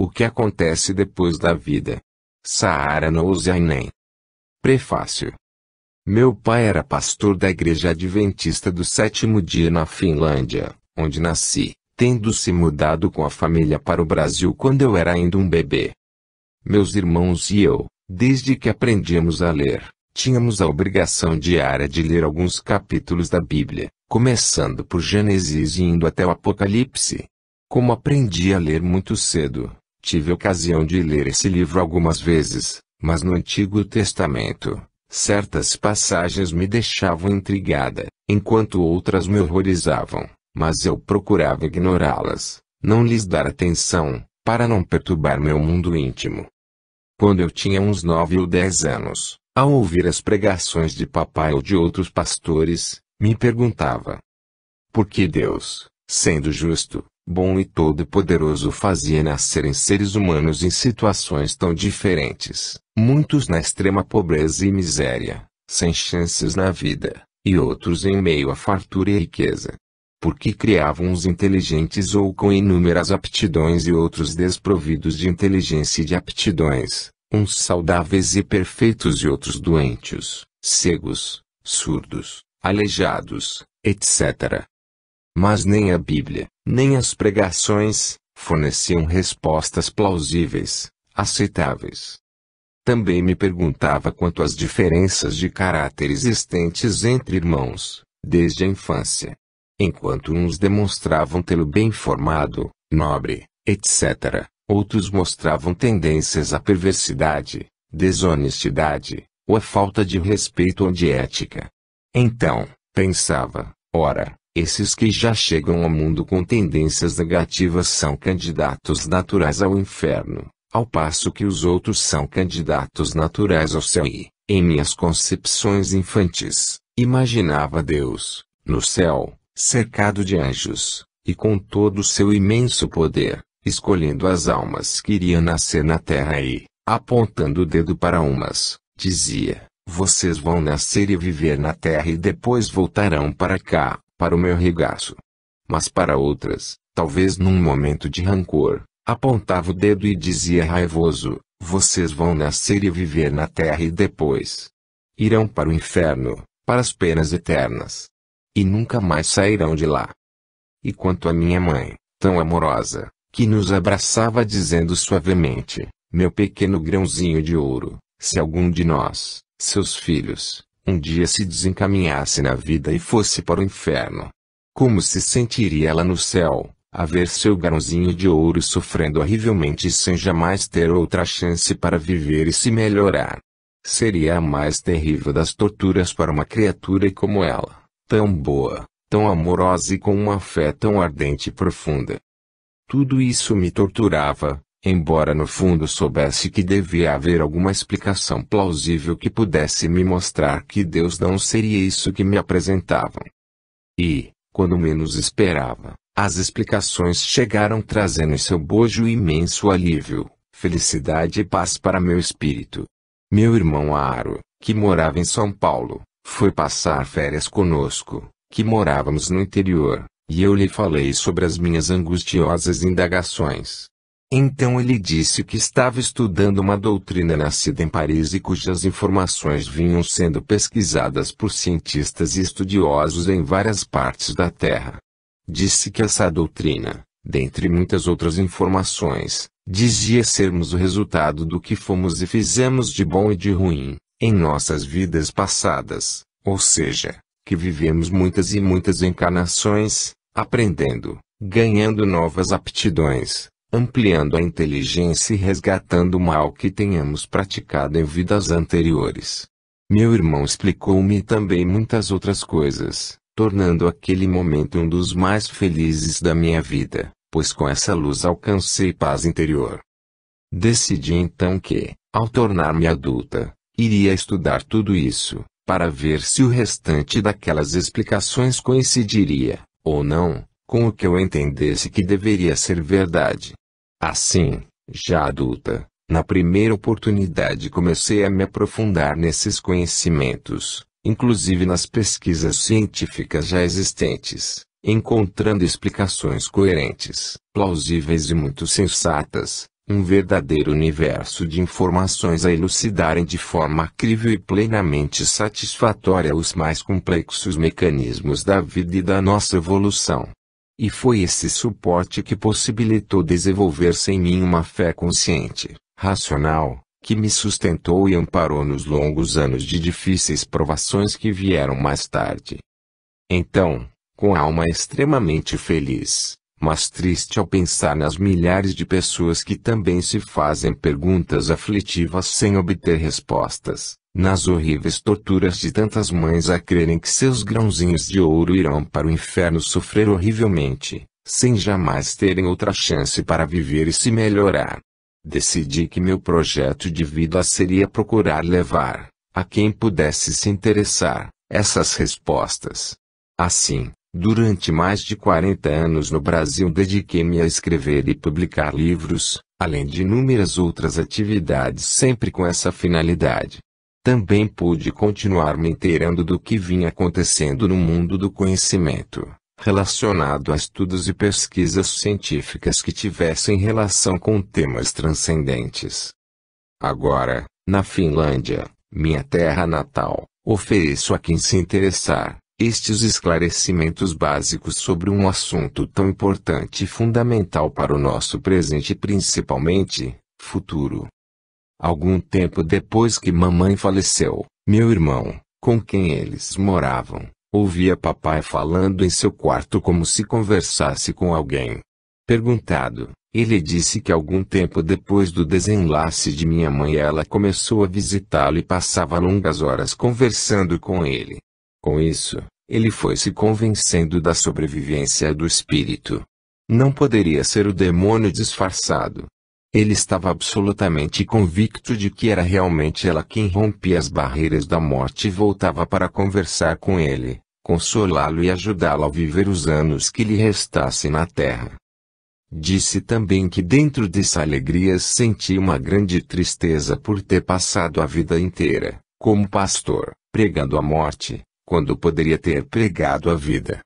O que acontece depois da vida? Saara Nousiainen. Prefácio. Meu pai era pastor da Igreja Adventista do Sétimo Dia na Finlândia, onde nasci, tendo se mudado com a família para o Brasil quando eu era ainda um bebê. Meus irmãos e eu, desde que aprendíamos a ler, tínhamos a obrigação diária de ler alguns capítulos da Bíblia, começando por Gênesis e indo até o Apocalipse. Como aprendi a ler muito cedo, tive ocasião de ler esse livro algumas vezes, mas no Antigo Testamento, certas passagens me deixavam intrigada, enquanto outras me horrorizavam, mas eu procurava ignorá-las, não lhes dar atenção, para não perturbar meu mundo íntimo. Quando eu tinha uns 9 ou 10 anos, ao ouvir as pregações de papai ou de outros pastores, me perguntava: por que Deus, sendo justo, bom e todo-poderoso, fazia nascerem seres humanos em situações tão diferentes, muitos na extrema pobreza e miséria, sem chances na vida, e outros em meio à fartura e riqueza? Por que criava uns inteligentes ou com inúmeras aptidões e outros desprovidos de inteligência e de aptidões, uns saudáveis e perfeitos e outros doentes, cegos, surdos, aleijados, etc. Mas nem a Bíblia, nem as pregações, forneciam respostas plausíveis, aceitáveis. Também me perguntava quanto às diferenças de caráter existentes entre irmãos, desde a infância. Enquanto uns demonstravam tê-lo bem formado, nobre, etc., outros mostravam tendências à perversidade, desonestidade, ou à falta de respeito ou de ética. Então, pensava, ora, esses que já chegam ao mundo com tendências negativas são candidatos naturais ao inferno, ao passo que os outros são candidatos naturais ao céu e, em minhas concepções infantis, imaginava Deus, no céu, cercado de anjos, e com todo o seu imenso poder, escolhendo as almas que iriam nascer na terra e, apontando o dedo para umas, dizia: vocês vão nascer e viver na terra e depois voltarão para cá, para o meu regaço. Mas para outras, talvez num momento de rancor, apontava o dedo e dizia raivoso: vocês vão nascer e viver na terra e depois irão para o inferno, para as penas eternas. E nunca mais sairão de lá. E quanto à minha mãe, tão amorosa, que nos abraçava dizendo suavemente: meu pequeno grãozinho de ouro, se algum de nós, seus filhos, um dia se desencaminhasse na vida e fosse para o inferno, como se sentiria ela no céu, a ver seu grãozinho de ouro sofrendo horrivelmente sem jamais ter outra chance para viver e se melhorar? Seria a mais terrível das torturas para uma criatura como ela, tão boa, tão amorosa e com uma fé tão ardente e profunda. Tudo isso me torturava, embora no fundo soubesse que devia haver alguma explicação plausível que pudesse me mostrar que Deus não seria isso que me apresentavam. E, quando menos esperava, as explicações chegaram trazendo em seu bojo imenso alívio, felicidade e paz para meu espírito. Meu irmão Aro, que morava em São Paulo, foi passar férias conosco, que morávamos no interior, e eu lhe falei sobre as minhas angustiosas indagações. Então ele disse que estava estudando uma doutrina nascida em Paris e cujas informações vinham sendo pesquisadas por cientistas e estudiosos em várias partes da Terra. Disse que essa doutrina, dentre muitas outras informações, dizia sermos o resultado do que fomos e fizemos de bom e de ruim, em nossas vidas passadas, ou seja, que vivemos muitas e muitas encarnações, aprendendo, ganhando novas aptidões, ampliando a inteligência e resgatando o mal que tenhamos praticado em vidas anteriores. Meu irmão explicou-me também muitas outras coisas, tornando aquele momento um dos mais felizes da minha vida, pois com essa luz alcancei paz interior. Decidi então que, ao tornar-me adulta, iria estudar tudo isso, para ver se o restante daquelas explicações coincidiria, ou não, com o que eu entendesse que deveria ser verdade. Assim, já adulta, na primeira oportunidade comecei a me aprofundar nesses conhecimentos, inclusive nas pesquisas científicas já existentes, encontrando explicações coerentes, plausíveis e muito sensatas, Um verdadeiro universo de informações a elucidarem de forma crível e plenamente satisfatória os mais complexos mecanismos da vida e da nossa evolução. E foi esse suporte que possibilitou desenvolver-se em mim uma fé consciente, racional, que me sustentou e amparou nos longos anos de difíceis provações que vieram mais tarde. Então, com a alma extremamente feliz, mas triste ao pensar nas milhares de pessoas que também se fazem perguntas aflitivas sem obter respostas, nas horríveis torturas de tantas mães a crerem que seus grãozinhos de ouro irão para o inferno sofrer horrivelmente, sem jamais terem outra chance para viver e se melhorar. Decidi que meu projeto de vida seria procurar levar, a quem pudesse se interessar, essas respostas. Assim, durante mais de 40 anos no Brasil dediquei-me a escrever e publicar livros, além de inúmeras outras atividades sempre com essa finalidade. Também pude continuar me inteirando do que vinha acontecendo no mundo do conhecimento, relacionado a estudos e pesquisas científicas que tivessem relação com temas transcendentes. Agora, na Finlândia, minha terra natal, ofereço a quem se interessar estes esclarecimentos básicos sobre um assunto tão importante e fundamental para o nosso presente e principalmente, futuro. Algum tempo depois que mamãe faleceu, meu irmão, com quem eles moravam, ouvia papai falando em seu quarto como se conversasse com alguém. Perguntado, ele disse que algum tempo depois do desenlace de minha mãe ela começou a visitá-lo e passava longas horas conversando com ele. Com isso, ele foi se convencendo da sobrevivência do espírito. Não poderia ser o demônio disfarçado. Ele estava absolutamente convicto de que era realmente ela quem rompia as barreiras da morte e voltava para conversar com ele, consolá-lo e ajudá-lo a viver os anos que lhe restassem na terra. Disse também que dentro dessa alegria sentia uma grande tristeza por ter passado a vida inteira, como pastor, pregando a morte, quando poderia ter pregado a vida.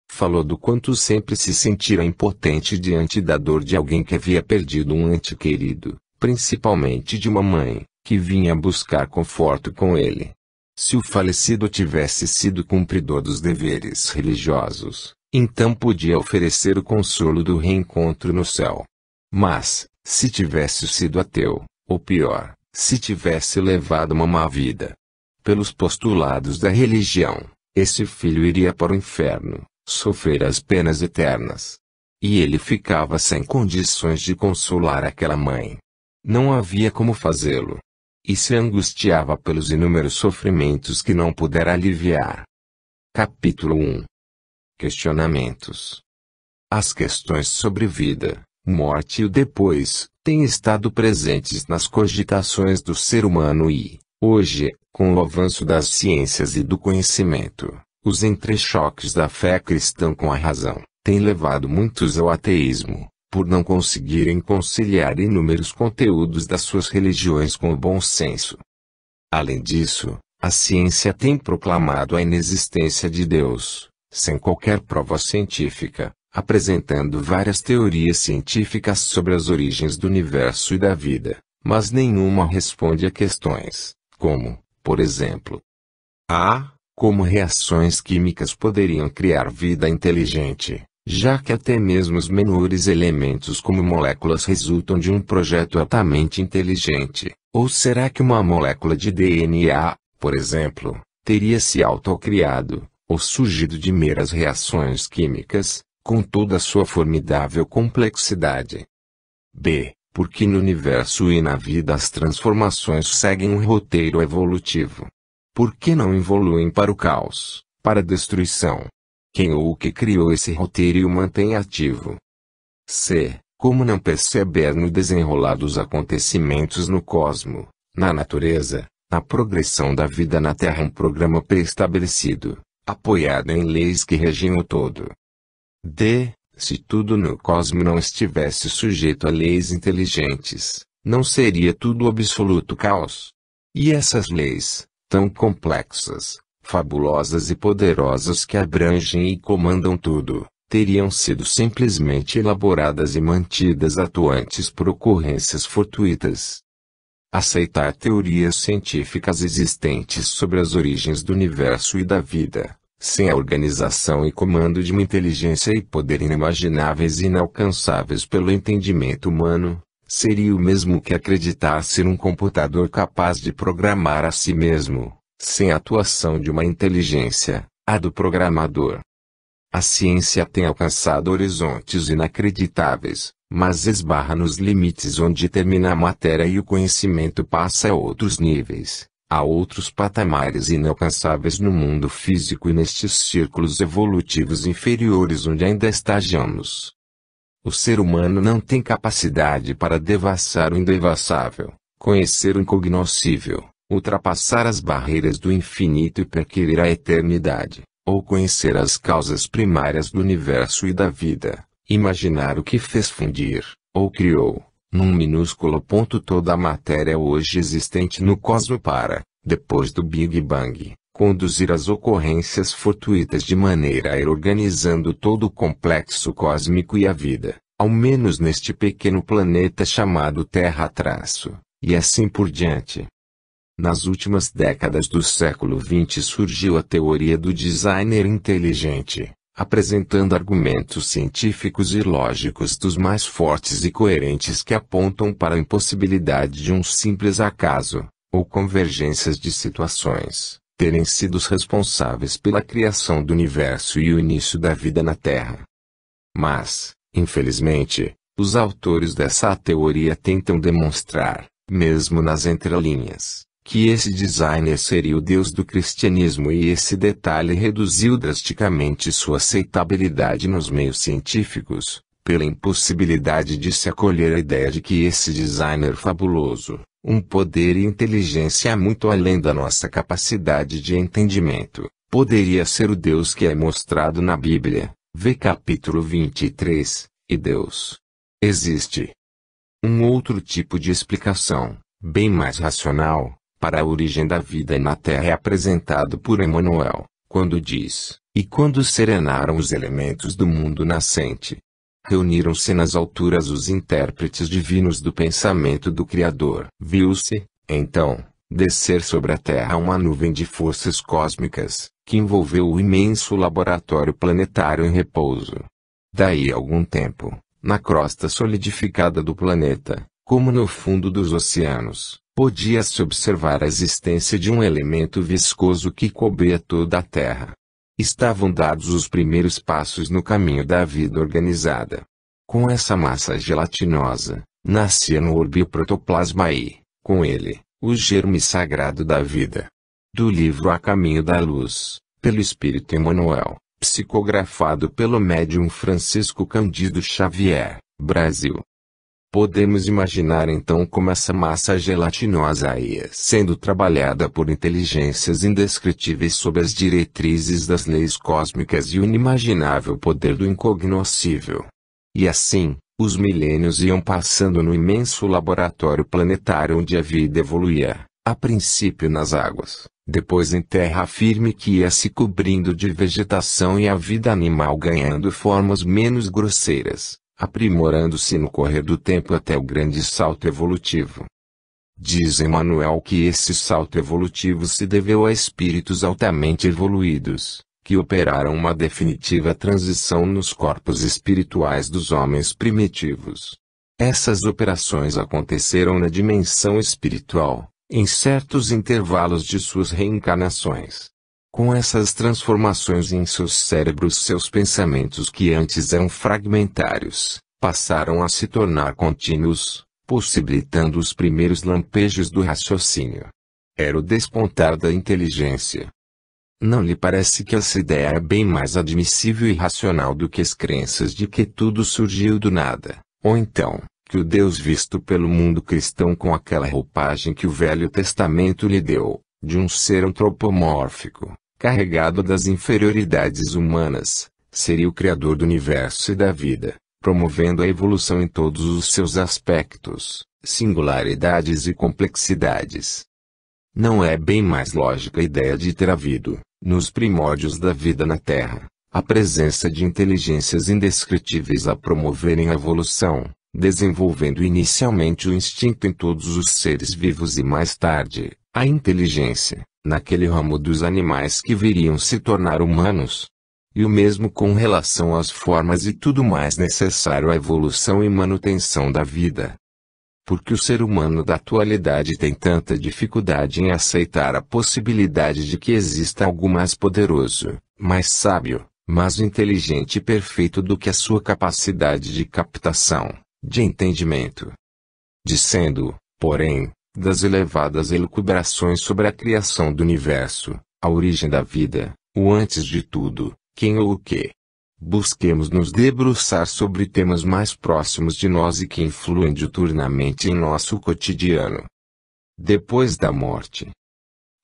Falou do quanto sempre se sentira impotente diante da dor de alguém que havia perdido um ente querido, principalmente de uma mãe, que vinha buscar conforto com ele. Se o falecido tivesse sido cumpridor dos deveres religiosos, então podia oferecer o consolo do reencontro no céu. Mas, se tivesse sido ateu, ou pior, se tivesse levado uma má vida, pelos postulados da religião, esse filho iria para o inferno, sofrer as penas eternas. E ele ficava sem condições de consolar aquela mãe. Não havia como fazê-lo. E se angustiava pelos inúmeros sofrimentos que não pudera aliviar. Capítulo 1. Questionamentos. As questões sobre vida, morte e o depois, têm estado presentes nas cogitações do ser humano e, hoje, com o avanço das ciências e do conhecimento, os entrechoques da fé cristã com a razão, têm levado muitos ao ateísmo, por não conseguirem conciliar inúmeros conteúdos das suas religiões com o bom senso. Além disso, a ciência tem proclamado a inexistência de Deus, sem qualquer prova científica, apresentando várias teorias científicas sobre as origens do universo e da vida, mas nenhuma responde a questões, como, por exemplo, como reações químicas poderiam criar vida inteligente, já que até mesmo os menores elementos como moléculas resultam de um projeto altamente inteligente, ou será que uma molécula de DNA, por exemplo, teria se autocriado, ou surgido de meras reações químicas, com toda a sua formidável complexidade? Porque no universo e na vida as transformações seguem um roteiro evolutivo. Por que não evoluem para o caos, para a destruição? Quem ou o que criou esse roteiro e o mantém ativo? Como não perceber no desenrolar dos acontecimentos no cosmo, na natureza, na progressão da vida na Terra um programa pré-estabelecido, apoiado em leis que regem o todo? Se tudo no cosmo não estivesse sujeito a leis inteligentes, não seria tudo absoluto caos? E essas leis, tão complexas, fabulosas e poderosas que abrangem e comandam tudo, teriam sido simplesmente elaboradas e mantidas atuantes por ocorrências fortuitas. Aceitar teorias científicas existentes sobre as origens do universo e da vida, sem a organização e comando de uma inteligência e poder inimagináveis e inalcançáveis pelo entendimento humano, seria o mesmo que acreditar ser um computador capaz de programar a si mesmo, sem a atuação de uma inteligência, a do programador. A ciência tem alcançado horizontes inacreditáveis, mas esbarra nos limites onde termina a matéria e o conhecimento passa a outros níveis, a outros patamares inalcançáveis no mundo físico e nestes círculos evolutivos inferiores onde ainda estagiamos. O ser humano não tem capacidade para devassar o indevassável, conhecer o incognoscível, ultrapassar as barreiras do infinito e perquirir a eternidade, ou conhecer as causas primárias do universo e da vida, imaginar o que fez fundir, ou criou, num minúsculo ponto toda a matéria hoje existente no cosmos para, depois do Big Bang, conduzir as ocorrências fortuitas de maneira a ir organizando todo o complexo cósmico e a vida, ao menos neste pequeno planeta chamado Terra-, e assim por diante. Nas últimas décadas do século XX surgiu a teoria do designer inteligente, apresentando argumentos científicos e lógicos dos mais fortes e coerentes que apontam para a impossibilidade de um simples acaso, ou convergências de situações, terem sido os responsáveis pela criação do universo e o início da vida na Terra. Mas, infelizmente, os autores dessa teoria tentam demonstrar, mesmo nas entrelinhas, que esse designer seria o Deus do cristianismo e esse detalhe reduziu drasticamente sua aceitabilidade nos meios científicos, pela impossibilidade de se acolher a ideia de que esse designer fabuloso, um poder e inteligência muito além da nossa capacidade de entendimento, poderia ser o Deus que é mostrado na Bíblia, vê capítulo 23, e Deus existe. Um outro tipo de explicação, bem mais racional, para a origem da vida na Terra é apresentado por Emmanuel, quando diz: "E quando serenaram os elementos do mundo nascente, reuniram-se nas alturas os intérpretes divinos do pensamento do Criador. Viu-se, então, descer sobre a Terra uma nuvem de forças cósmicas, que envolveu o imenso laboratório planetário em repouso. Daí a algum tempo, na crosta solidificada do planeta, como no fundo dos oceanos, podia-se observar a existência de um elemento viscoso que cobria toda a Terra. Estavam dados os primeiros passos no caminho da vida organizada. Com essa massa gelatinosa, nascia no orbe o protoplasma e, com ele, o germe sagrado da vida." Do livro A Caminho da Luz, pelo Espírito Emmanuel, psicografado pelo médium Francisco Cândido Xavier, Brasil. Podemos imaginar então como essa massa gelatinosa ia sendo trabalhada por inteligências indescritíveis sob as diretrizes das leis cósmicas e o inimaginável poder do incognoscível. E assim, os milênios iam passando no imenso laboratório planetário onde a vida evoluía, a princípio nas águas, depois em terra firme que ia se cobrindo de vegetação e a vida animal ganhando formas menos grosseiras, aprimorando-se no correr do tempo até o grande salto evolutivo. Diz Emmanuel que esse salto evolutivo se deveu a espíritos altamente evoluídos, que operaram uma definitiva transição nos corpos espirituais dos homens primitivos. Essas operações aconteceram na dimensão espiritual, em certos intervalos de suas reencarnações. Com essas transformações em seus cérebros, seus pensamentos que antes eram fragmentários, passaram a se tornar contínuos, possibilitando os primeiros lampejos do raciocínio. Era o despontar da inteligência. Não lhe parece que essa ideia é bem mais admissível e racional do que as crenças de que tudo surgiu do nada, ou então, que o Deus visto pelo mundo cristão com aquela roupagem que o Velho Testamento lhe deu, de um ser antropomórfico, carregado das inferioridades humanas, seria o Criador do universo e da vida, promovendo a evolução em todos os seus aspectos, singularidades e complexidades. Não é bem mais lógica a ideia de ter havido, nos primórdios da vida na Terra, a presença de inteligências indescritíveis a promoverem a evolução, desenvolvendo inicialmente o instinto em todos os seres vivos e mais tarde, a inteligência, naquele ramo dos animais que viriam se tornar humanos. E o mesmo com relação às formas e tudo mais necessário à evolução e manutenção da vida. Porque o ser humano da atualidade tem tanta dificuldade em aceitar a possibilidade de que exista algo mais poderoso, mais sábio, mais inteligente e perfeito do que a sua capacidade de captação, de entendimento. Dizendo, porém, das elevadas elucubrações sobre a criação do universo, a origem da vida, o antes de tudo, quem ou o que. Busquemos nos debruçar sobre temas mais próximos de nós e que influem diuturnamente em nosso cotidiano. Depois da morte.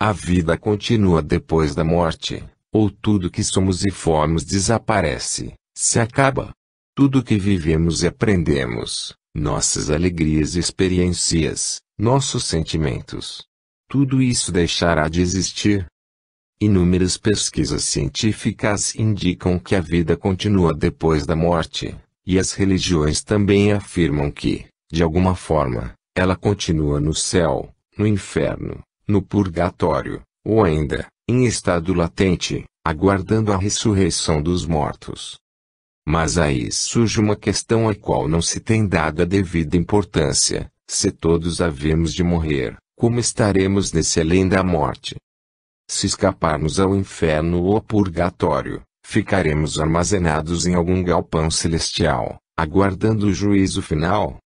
A vida continua depois da morte, ou tudo que somos e fomos desaparece, se acaba. Tudo que vivemos e aprendemos, nossas alegrias e experiências, nossos sentimentos. Tudo isso deixará de existir. Inúmeras pesquisas científicas indicam que a vida continua depois da morte, e as religiões também afirmam que, de alguma forma, ela continua no céu, no inferno, no purgatório, ou ainda, em estado latente, aguardando a ressurreição dos mortos. Mas aí surge uma questão à qual não se tem dado a devida importância: se todos havemos de morrer, como estaremos nesse além da morte? Se escaparmos ao inferno ou ao purgatório, ficaremos armazenados em algum galpão celestial, aguardando o juízo final?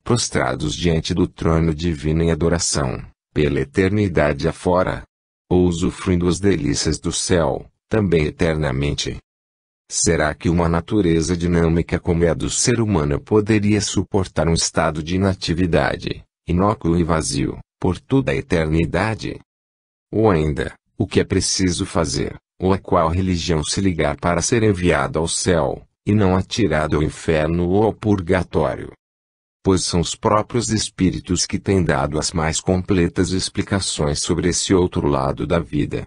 Prostrados diante do trono divino em adoração, pela eternidade afora? Ou usufruindo as delícias do céu, também eternamente? Será que uma natureza dinâmica como a do ser humano poderia suportar um estado de inatividade, inócuo e vazio, por toda a eternidade? Ou ainda, o que é preciso fazer, ou a qual religião se ligar para ser enviado ao céu, e não atirado ao inferno ou ao purgatório? Pois são os próprios espíritos que têm dado as mais completas explicações sobre esse outro lado da vida.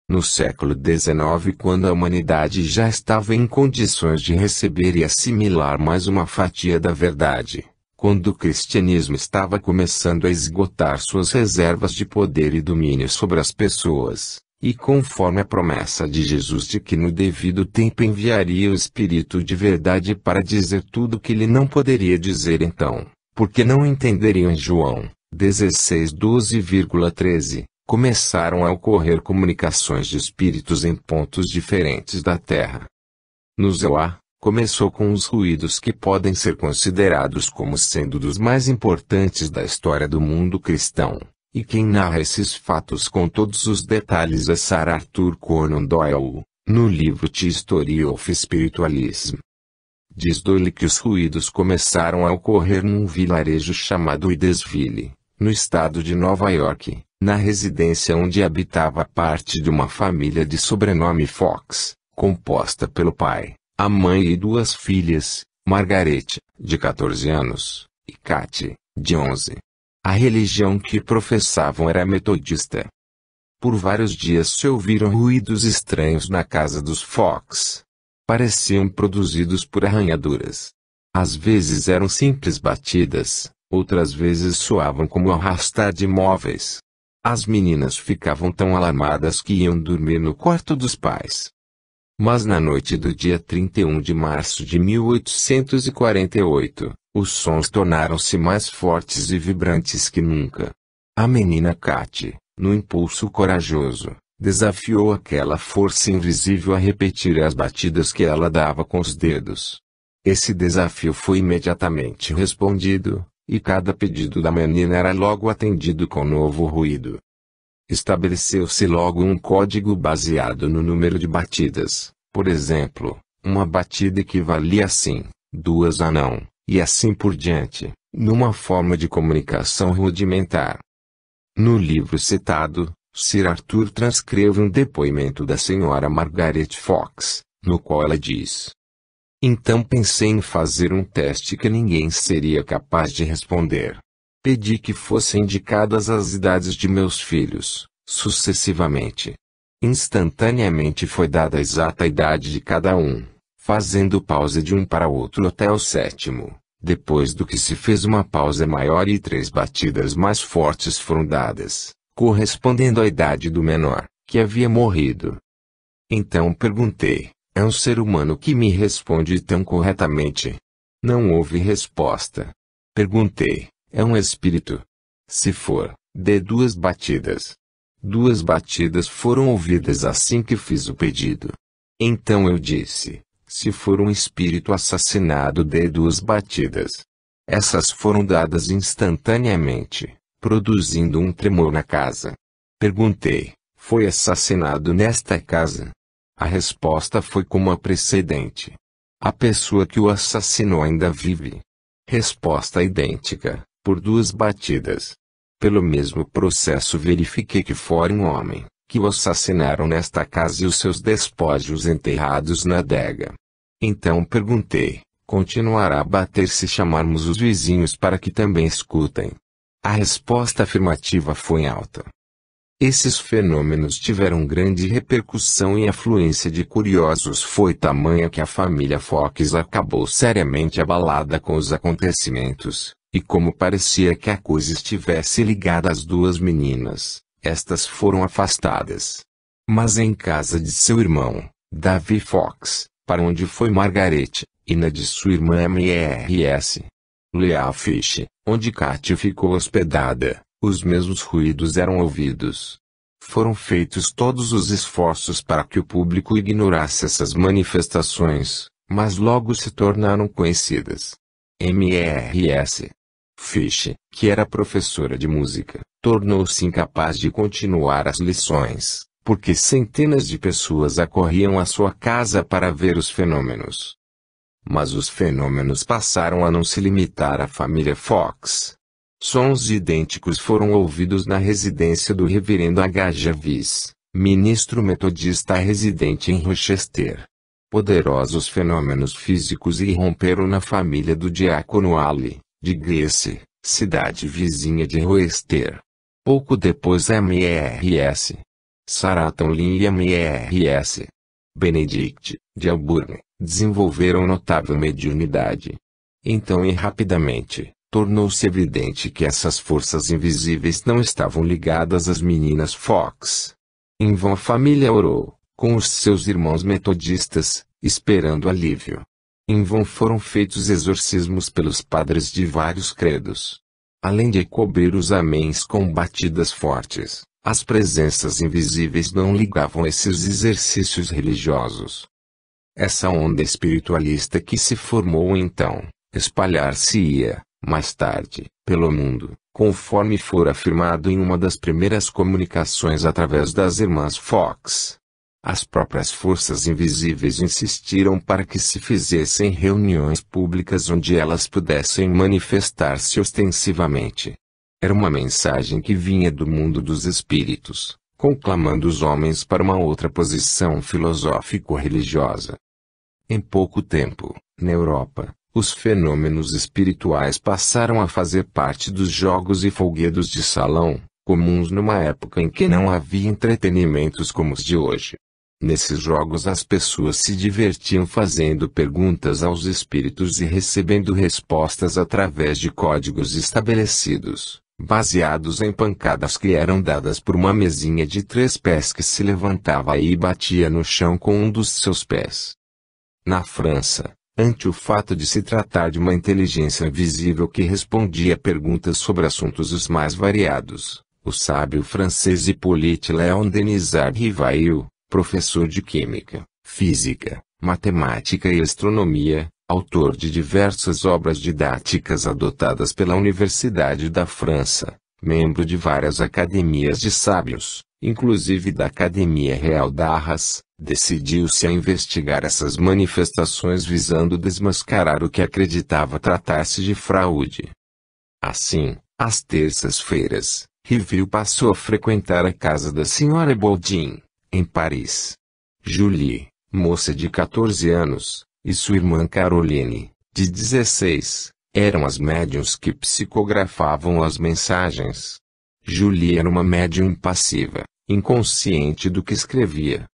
No século XIX, quando a humanidade já estava em condições de receber e assimilar mais uma fatia da verdade, quando o cristianismo estava começando a esgotar suas reservas de poder e domínio sobre as pessoas, e conforme a promessa de Jesus de que no devido tempo enviaria o Espírito de verdade para dizer tudo o que ele não poderia dizer então, porque não entenderiam em João 16:12,13, começaram a ocorrer comunicações de espíritos em pontos diferentes da Terra. No Zohar, começou com os ruídos que podem ser considerados como sendo dos mais importantes da história do mundo cristão, e quem narra esses fatos com todos os detalhes é Sir Arthur Conan Doyle, no livro The History of Spiritualism. Diz Doyle que os ruídos começaram a ocorrer num vilarejo chamado Hydesville, no estado de Nova York, na residência onde habitava parte de uma família de sobrenome Fox, composta pelo pai, a mãe e duas filhas, Margaret, de 14 anos, e Katie, de 11. A religião que professavam era metodista. Por vários dias se ouviram ruídos estranhos na casa dos Fox. Pareciam produzidos por arranhaduras. Às vezes eram simples batidas, outras vezes soavam como o arrastar de móveis. As meninas ficavam tão alarmadas que iam dormir no quarto dos pais. Mas na noite do dia 31 de março de 1848, os sons tornaram-se mais fortes e vibrantes que nunca. A menina Katie, no impulso corajoso, desafiou aquela força invisível a repetir as batidas que ela dava com os dedos. Esse desafio foi imediatamente respondido, e cada pedido da menina era logo atendido com novo ruído. Estabeleceu-se logo um código baseado no número de batidas. Por exemplo, uma batida equivalia a sim, duas a não, e assim por diante, numa forma de comunicação rudimentar. No livro citado, Sir Arthur transcreve um depoimento da senhora Margaret Fox, no qual ela diz: "Então pensei em fazer um teste que ninguém seria capaz de responder. Pedi que fossem indicadas as idades de meus filhos, sucessivamente. Instantaneamente foi dada a exata idade de cada um, fazendo pausa de um para outro até o sétimo, depois do que se fez uma pausa maior e 3 batidas mais fortes foram dadas, correspondendo à idade do menor, que havia morrido. Então perguntei, é um ser humano que me responde tão corretamente? Não houve resposta. Perguntei, é um espírito? Se for, dê 2 batidas. 2 batidas foram ouvidas assim que fiz o pedido. Então eu disse, se for um espírito assassinado, dê 2 batidas. Essas foram dadas instantaneamente, produzindo um tremor na casa. Perguntei, foi assassinado nesta casa? A resposta foi como a precedente. A pessoa que o assassinou ainda vive. Resposta idêntica, por 2 batidas. Pelo mesmo processo verifiquei que fora um homem, que o assassinaram nesta casa e os seus despojos enterrados na adega. Então perguntei, continuará a bater se chamarmos os vizinhos para que também escutem? A resposta afirmativa foi alta. Esses fenômenos tiveram grande repercussão e a afluência de curiosos foi tamanha que a família Fox acabou seriamente abalada com os acontecimentos, e como parecia que a coisa estivesse ligada às 2 meninas, estas foram afastadas. Mas em casa de seu irmão, Davy Fox, para onde foi Margaret, e na de sua irmã Mrs. Leah Fish, onde Katy ficou hospedada, os mesmos ruídos eram ouvidos. Foram feitos todos os esforços para que o público ignorasse essas manifestações, mas logo se tornaram conhecidas. Mrs. Fish, que era professora de música, tornou-se incapaz de continuar as lições, porque centenas de pessoas acorriam à sua casa para ver os fenômenos. Mas os fenômenos passaram a não se limitar à família Fox. Sons idênticos foram ouvidos na residência do reverendo H. Jarvis, ministro metodista residente em Rochester. Poderosos fenômenos físicos irromperam na família do diácono Ali, de Grace, cidade vizinha de Rochester. Pouco depois Mrs. Sarah Townley e Mrs. Benedict, de Auburn, desenvolveram notável mediunidade. Então e rapidamente, tornou-se evidente que essas forças invisíveis não estavam ligadas às meninas Fox. Em vão a família orou, com os seus irmãos metodistas, esperando alívio. Em vão foram feitos exorcismos pelos padres de vários credos. Além de cobrir os améns com batidas fortes, as presenças invisíveis não ligavam esses exercícios religiosos. Essa onda espiritualista que se formou então, espalhar-se-ia, mais tarde, pelo mundo, conforme for afirmado em uma das primeiras comunicações através das irmãs Fox. As próprias forças invisíveis insistiram para que se fizessem reuniões públicas onde elas pudessem manifestar-se ostensivamente. Era uma mensagem que vinha do mundo dos espíritos, conclamando os homens para uma outra posição filosófico-religiosa. Em pouco tempo, na Europa, os fenômenos espirituais passaram a fazer parte dos jogos e folguedos de salão, comuns numa época em que não havia entretenimentos como os de hoje. Nesses jogos as pessoas se divertiam fazendo perguntas aos espíritos e recebendo respostas através de códigos estabelecidos, baseados em pancadas que eram dadas por uma mesinha de 3 pés que se levantava e batia no chão com um dos seus pés. Na França, ante o fato de se tratar de uma inteligência invisível que respondia perguntas sobre assuntos os mais variados, o sábio francês Hippolyte Léon Denisard Rivail, professor de química, física, matemática e astronomia, autor de diversas obras didáticas adotadas pela Universidade da França, membro de várias academias de sábios, inclusive da Academia Real d'Arras, decidiu-se a investigar essas manifestações visando desmascarar o que acreditava tratar-se de fraude. Assim, às terças-feiras, Rivail passou a frequentar a casa da Sra. Boldin, em Paris. Julie, moça de 14 anos, e sua irmã Caroline, de 16, eram as médiuns que psicografavam as mensagens. Julie era uma médium impassiva, inconsciente do que escrevia.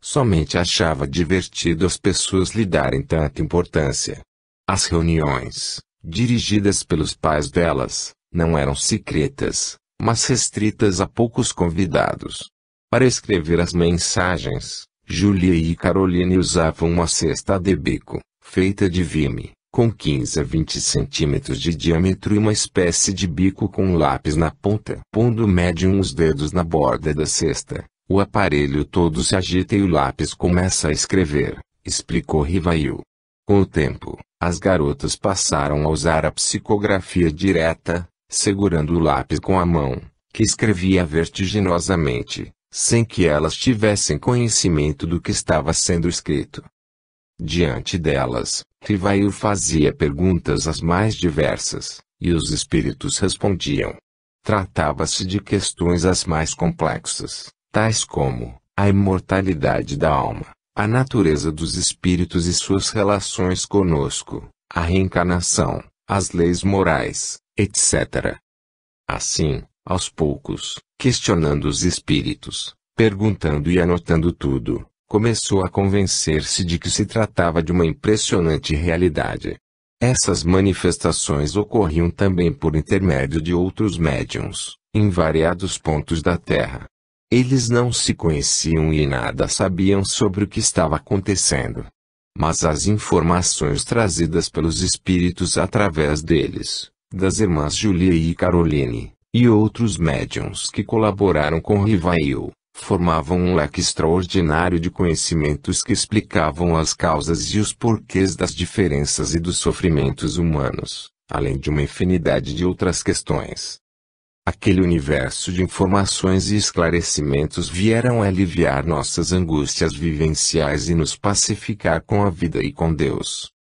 Somente achava divertido as pessoas lhe darem tanta importância. As reuniões, dirigidas pelos pais delas, não eram secretas, mas restritas a poucos convidados. Para escrever as mensagens, Julia e Caroline usavam uma cesta de bico, feita de vime, com 15 a 20 centímetros de diâmetro e uma espécie de bico com lápis na ponta. Pondo o médium os dedos na borda da cesta, o aparelho todo se agita e o lápis começa a escrever, explicou Rivail. Com o tempo, as garotas passaram a usar a psicografia direta, segurando o lápis com a mão, que escrevia vertiginosamente, sem que elas tivessem conhecimento do que estava sendo escrito. Diante delas, Rivail fazia perguntas as mais diversas, e os espíritos respondiam. Tratava-se de questões as mais complexas, tais como a imortalidade da alma, a natureza dos espíritos e suas relações conosco, a reencarnação, as leis morais, etc. Assim, aos poucos, questionando os espíritos, perguntando e anotando tudo, começou a convencer-se de que se tratava de uma impressionante realidade. Essas manifestações ocorriam também por intermédio de outros médiuns, em variados pontos da Terra. Eles não se conheciam e nada sabiam sobre o que estava acontecendo. Mas as informações trazidas pelos espíritos através deles, das irmãs Julia e Caroline, e outros médiuns que colaboraram com Rivail, formavam um leque extraordinário de conhecimentos que explicavam as causas e os porquês das diferenças e dos sofrimentos humanos, além de uma infinidade de outras questões. Aquele universo de informações e esclarecimentos vieram aliviar nossas angústias vivenciais e nos pacificar com a vida e com Deus.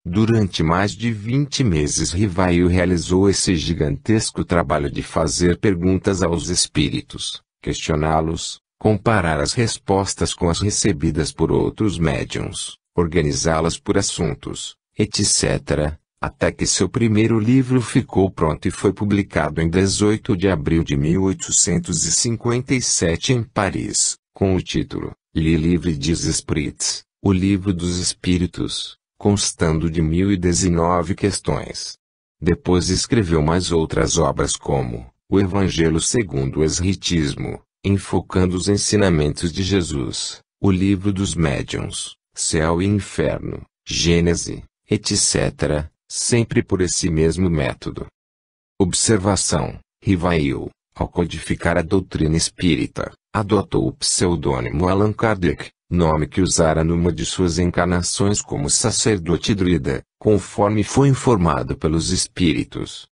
Durante mais de 20 meses Rivail realizou esse gigantesco trabalho de fazer perguntas aos espíritos, questioná-los, comparar as respostas com as recebidas por outros médiuns, organizá-las por assuntos, etc., até que seu primeiro livro ficou pronto e foi publicado em 18 de abril de 1857 em Paris, com o título Le Livre des Esprits, o Livro dos Espíritos, constando de 1019 questões. Depois escreveu mais outras obras como O Evangelho segundo o Espiritismo, enfocando os ensinamentos de Jesus, O Livro dos Médiuns, Céu e Inferno, Gênese, etc., sempre por esse mesmo método. Observação: Rivail, ao codificar a doutrina espírita, adotou o pseudônimo Allan Kardec, nome que usara numa de suas encarnações como sacerdote druida, conforme foi informado pelos espíritos.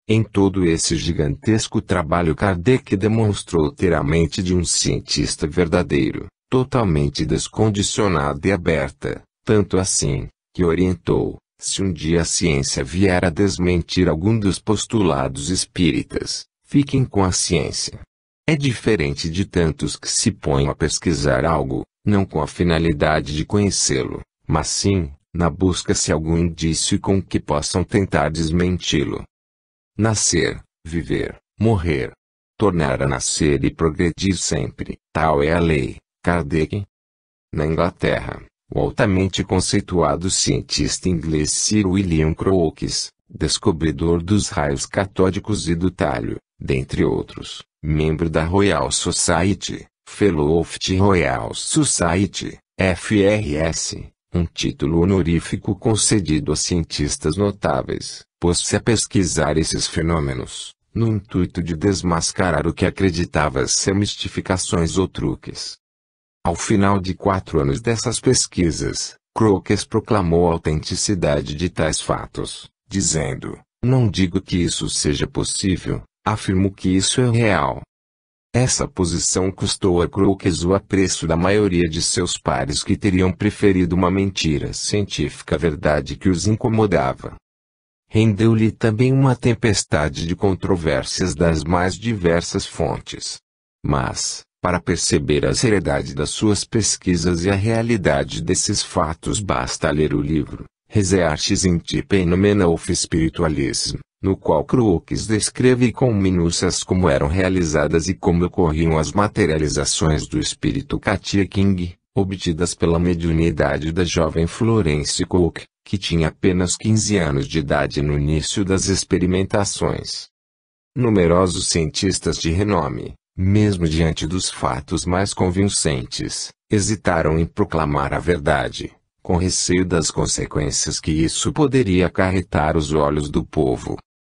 Em todo esse gigantesco trabalho Kardec demonstrou ter a mente de um cientista verdadeiro, totalmente descondicionada e aberta, tanto assim, que orientou, se um dia a ciência vier a desmentir algum dos postulados espíritas, fiquem com a ciência. É diferente de tantos que se põem a pesquisar algo, não com a finalidade de conhecê-lo, mas sim, na busca-se algum indício com que possam tentar desmenti-lo. Nascer, viver, morrer. Tornar a nascer e progredir sempre, tal é a lei, Kardec. Na Inglaterra, o altamente conceituado cientista inglês Sir William Crookes, descobridor dos raios catódicos e do talho, dentre outros, membro da Royal Society, Fellow of the Royal Society, FRS, um título honorífico concedido a cientistas notáveis, pôs-se a pesquisar esses fenômenos, no intuito de desmascarar o que acreditava ser mistificações ou truques. Ao final de 4 anos dessas pesquisas, Crookes proclamou a autenticidade de tais fatos, dizendo: "Não digo que isso seja possível, afirmo que isso é real." Essa posição custou a Crookes o apreço da maioria de seus pares que teriam preferido uma mentira científica à verdade que os incomodava. Rendeu-lhe também uma tempestade de controvérsias das mais diversas fontes. Mas, para perceber a seriedade das suas pesquisas e a realidade desses fatos basta ler o livro Researches in the Phenomena of Spiritualism, no qual Crookes descreve com minúcias como eram realizadas e como ocorriam as materializações do espírito Katia King, obtidas pela mediunidade da jovem Florence Cook, que tinha apenas 15 anos de idade no início das experimentações. Numerosos cientistas de renome, mesmo diante dos fatos mais convincentes, hesitaram em proclamar a verdade, com receio das consequências que isso poderia acarretar aos olhos do povo.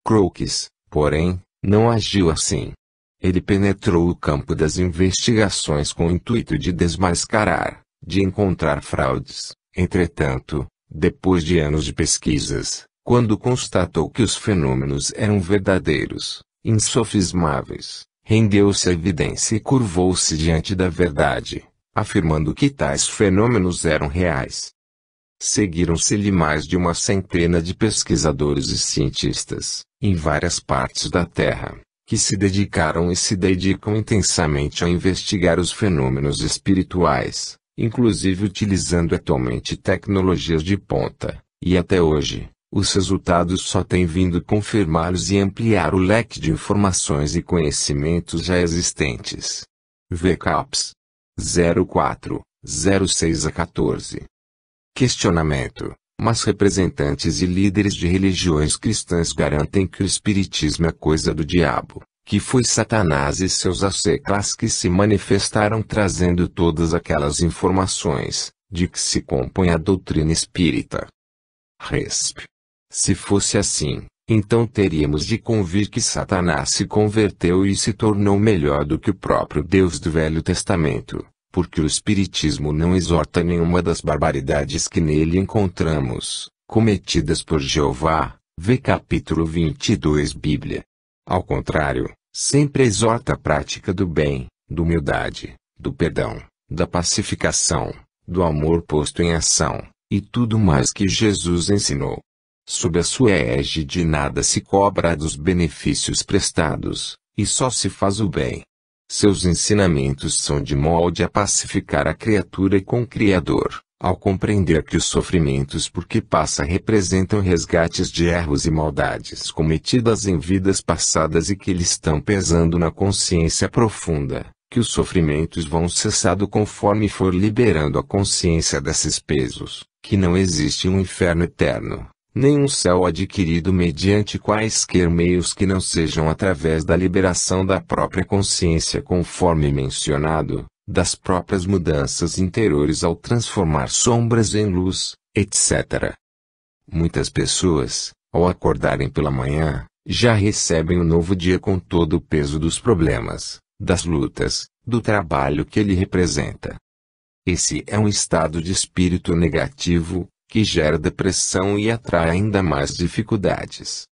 Crookes, porém, não agiu assim. Ele penetrou o campo das investigações com o intuito de desmascarar, de encontrar fraudes. Entretanto, depois de anos de pesquisas, quando constatou que os fenômenos eram verdadeiros, insofismáveis, rendeu-se à evidência e curvou-se diante da verdade, afirmando que tais fenômenos eram reais. Seguiram-se-lhe mais de uma centena de pesquisadores e cientistas, em várias partes da Terra, que se dedicaram e se dedicam intensamente a investigar os fenômenos espirituais, inclusive utilizando atualmente tecnologias de ponta, e até hoje, os resultados só têm vindo confirmá-los e ampliar o leque de informações e conhecimentos já existentes. VCAPS 04, 06 a 14. Questionamento: mas representantes e líderes de religiões cristãs garantem que o espiritismo é coisa do diabo, que foi Satanás e seus asseclas que se manifestaram trazendo todas aquelas informações, de que se compõe a doutrina espírita. Resp. Se fosse assim, então teríamos de convir que Satanás se converteu e se tornou melhor do que o próprio Deus do Velho Testamento, porque o Espiritismo não exorta nenhuma das barbaridades que nele encontramos, cometidas por Jeová, vê capítulo 22 Bíblia. Ao contrário, sempre exorta a prática do bem, da humildade, do perdão, da pacificação, do amor posto em ação, e tudo mais que Jesus ensinou. Sob a sua égide nada se cobra dos benefícios prestados, e só se faz o bem. Seus ensinamentos são de molde a pacificar a criatura com o Criador, ao compreender que os sofrimentos por que passa representam resgates de erros e maldades cometidas em vidas passadas e que lhe estão pesando na consciência profunda, que os sofrimentos vão cessando conforme for liberando a consciência desses pesos, que não existe um inferno eterno, nem um céu adquirido mediante quaisquer meios que não sejam através da liberação da própria consciência conforme mencionado, das próprias mudanças interiores ao transformar sombras em luz, etc. Muitas pessoas, ao acordarem pela manhã, já recebem o novo dia com todo o peso dos problemas, das lutas, do trabalho que ele representa. Esse é um estado de espírito negativo, que gera depressão e atrai ainda mais dificuldades.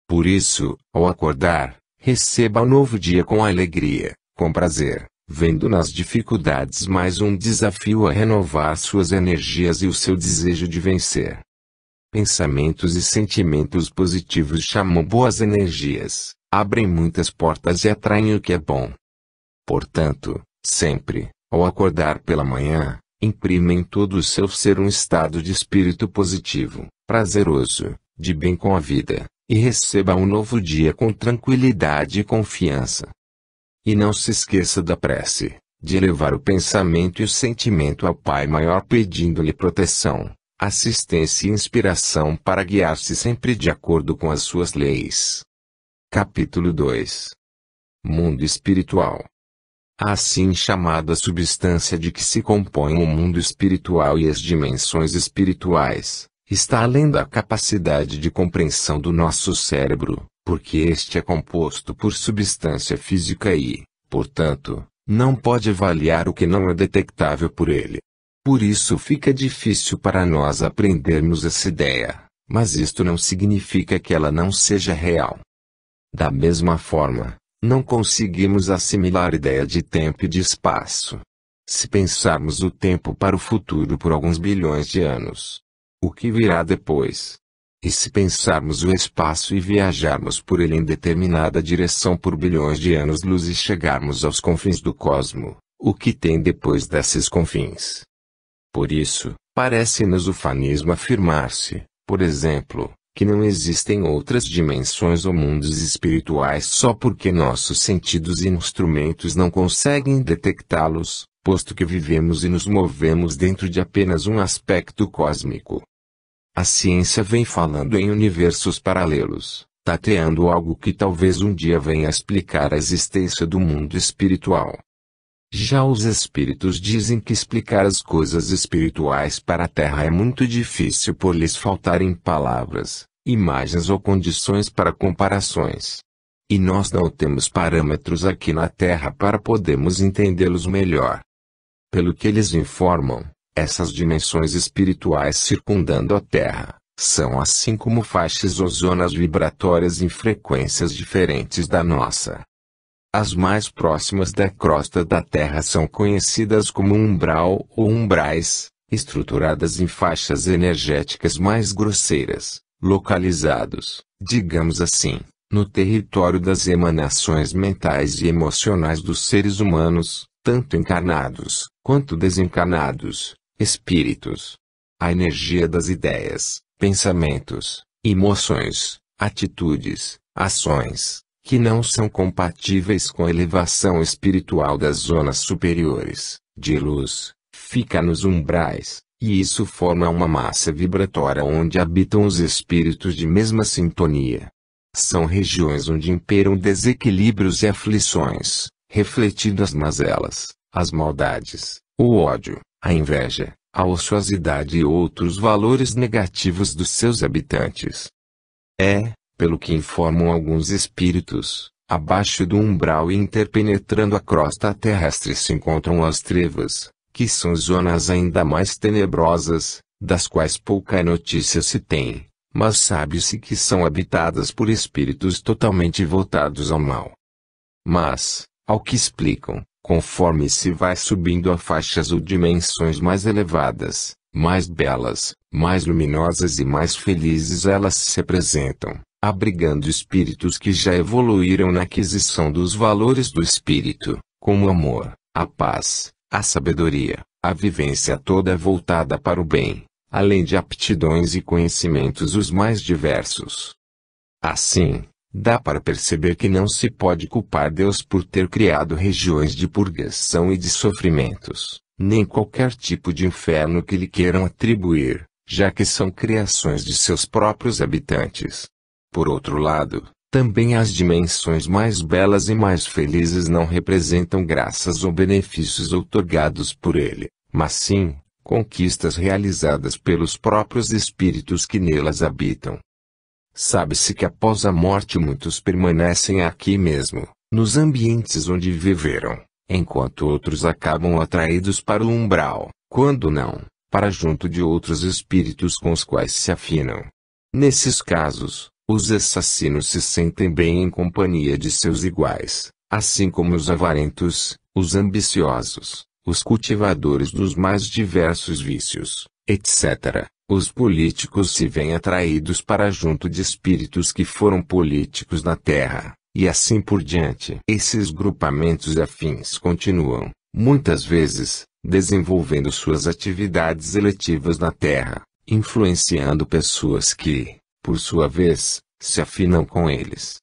Por isso, ao acordar, receba o novo dia com alegria, com prazer, vendo nas dificuldades mais um desafio a renovar suas energias e o seu desejo de vencer. Pensamentos e sentimentos positivos chamam boas energias, abrem muitas portas e atraem o que é bom. Portanto, sempre, ao acordar pela manhã, imprime em todo o seu ser um estado de espírito positivo, prazeroso, de bem com a vida, e receba um novo dia com tranquilidade e confiança. E não se esqueça da prece, de elevar o pensamento e o sentimento ao Pai Maior pedindo-lhe proteção, assistência e inspiração para guiar-se sempre de acordo com as suas leis. Capítulo 2. Mundo espiritual. A assim chamada substância de que se compõe o mundo espiritual e as dimensões espirituais, está além da capacidade de compreensão do nosso cérebro, porque este é composto por substância física e, portanto, não pode avaliar o que não é detectável por ele. Por isso fica difícil para nós aprendermos essa ideia, mas isto não significa que ela não seja real. Da mesma forma, não conseguimos assimilar a ideia de tempo e de espaço. Se pensarmos o tempo para o futuro por alguns bilhões de anos, o que virá depois? E se pensarmos o espaço e viajarmos por ele em determinada direção por bilhões de anos-luz e chegarmos aos confins do cosmo, o que tem depois desses confins? Por isso, parece-nos ufanismo afirmar-se, por exemplo, que não existem outras dimensões ou mundos espirituais só porque nossos sentidos e instrumentos não conseguem detectá-los, posto que vivemos e nos movemos dentro de apenas um aspecto cósmico. A ciência vem falando em universos paralelos, tateando algo que talvez um dia venha a explicar a existência do mundo espiritual. Já os espíritos dizem que explicar as coisas espirituais para a Terra é muito difícil por lhes faltarem palavras, imagens ou condições para comparações. E nós não temos parâmetros aqui na Terra para podermos entendê-los melhor. Pelo que eles informam, essas dimensões espirituais circundando a Terra são assim como faixas ou zonas vibratórias em frequências diferentes da nossa. As mais próximas da crosta da Terra são conhecidas como umbral ou umbrais, estruturadas em faixas energéticas mais grosseiras, localizados, digamos assim, no território das emanações mentais e emocionais dos seres humanos, tanto encarnados quanto desencarnados, espíritos. A energia das ideias, pensamentos, emoções, atitudes, ações, que não são compatíveis com a elevação espiritual das zonas superiores, de luz, fica nos umbrais, e isso forma uma massa vibratória onde habitam os espíritos de mesma sintonia. São regiões onde imperam desequilíbrios e aflições, refletindo as mazelas, as maldades, o ódio, a inveja, a ociosidade e outros valores negativos dos seus habitantes. Pelo que informam alguns espíritos, abaixo do umbral e interpenetrando a crosta terrestre se encontram as trevas, que são zonas ainda mais tenebrosas, das quais pouca notícia se tem, mas sabe-se que são habitadas por espíritos totalmente voltados ao mal. Mas, ao que explicam, conforme se vai subindo a faixas ou dimensões mais elevadas, mais belas, mais luminosas e mais felizes elas se apresentam, abrigando espíritos que já evoluíram na aquisição dos valores do espírito, como o amor, a paz, a sabedoria, a vivência toda voltada para o bem, além de aptidões e conhecimentos os mais diversos. Assim, dá para perceber que não se pode culpar Deus por ter criado regiões de purgação e de sofrimentos, nem qualquer tipo de inferno que lhe queiram atribuir, já que são criações de seus próprios habitantes. Por outro lado, também as dimensões mais belas e mais felizes não representam graças ou benefícios outorgados por ele, mas sim, conquistas realizadas pelos próprios espíritos que nelas habitam. Sabe-se que após a morte muitos permanecem aqui mesmo, nos ambientes onde viveram, enquanto outros acabam atraídos para o umbral, quando não, para junto de outros espíritos com os quais se afinam. Nesses casos, os assassinos se sentem bem em companhia de seus iguais, assim como os avarentos, os ambiciosos, os cultivadores dos mais diversos vícios, etc. Os políticos se veem atraídos para junto de espíritos que foram políticos na Terra, e assim por diante. Esses grupamentos afins continuam, muitas vezes, desenvolvendo suas atividades eletivas na Terra, influenciando pessoas que, por sua vez, se afinam com eles.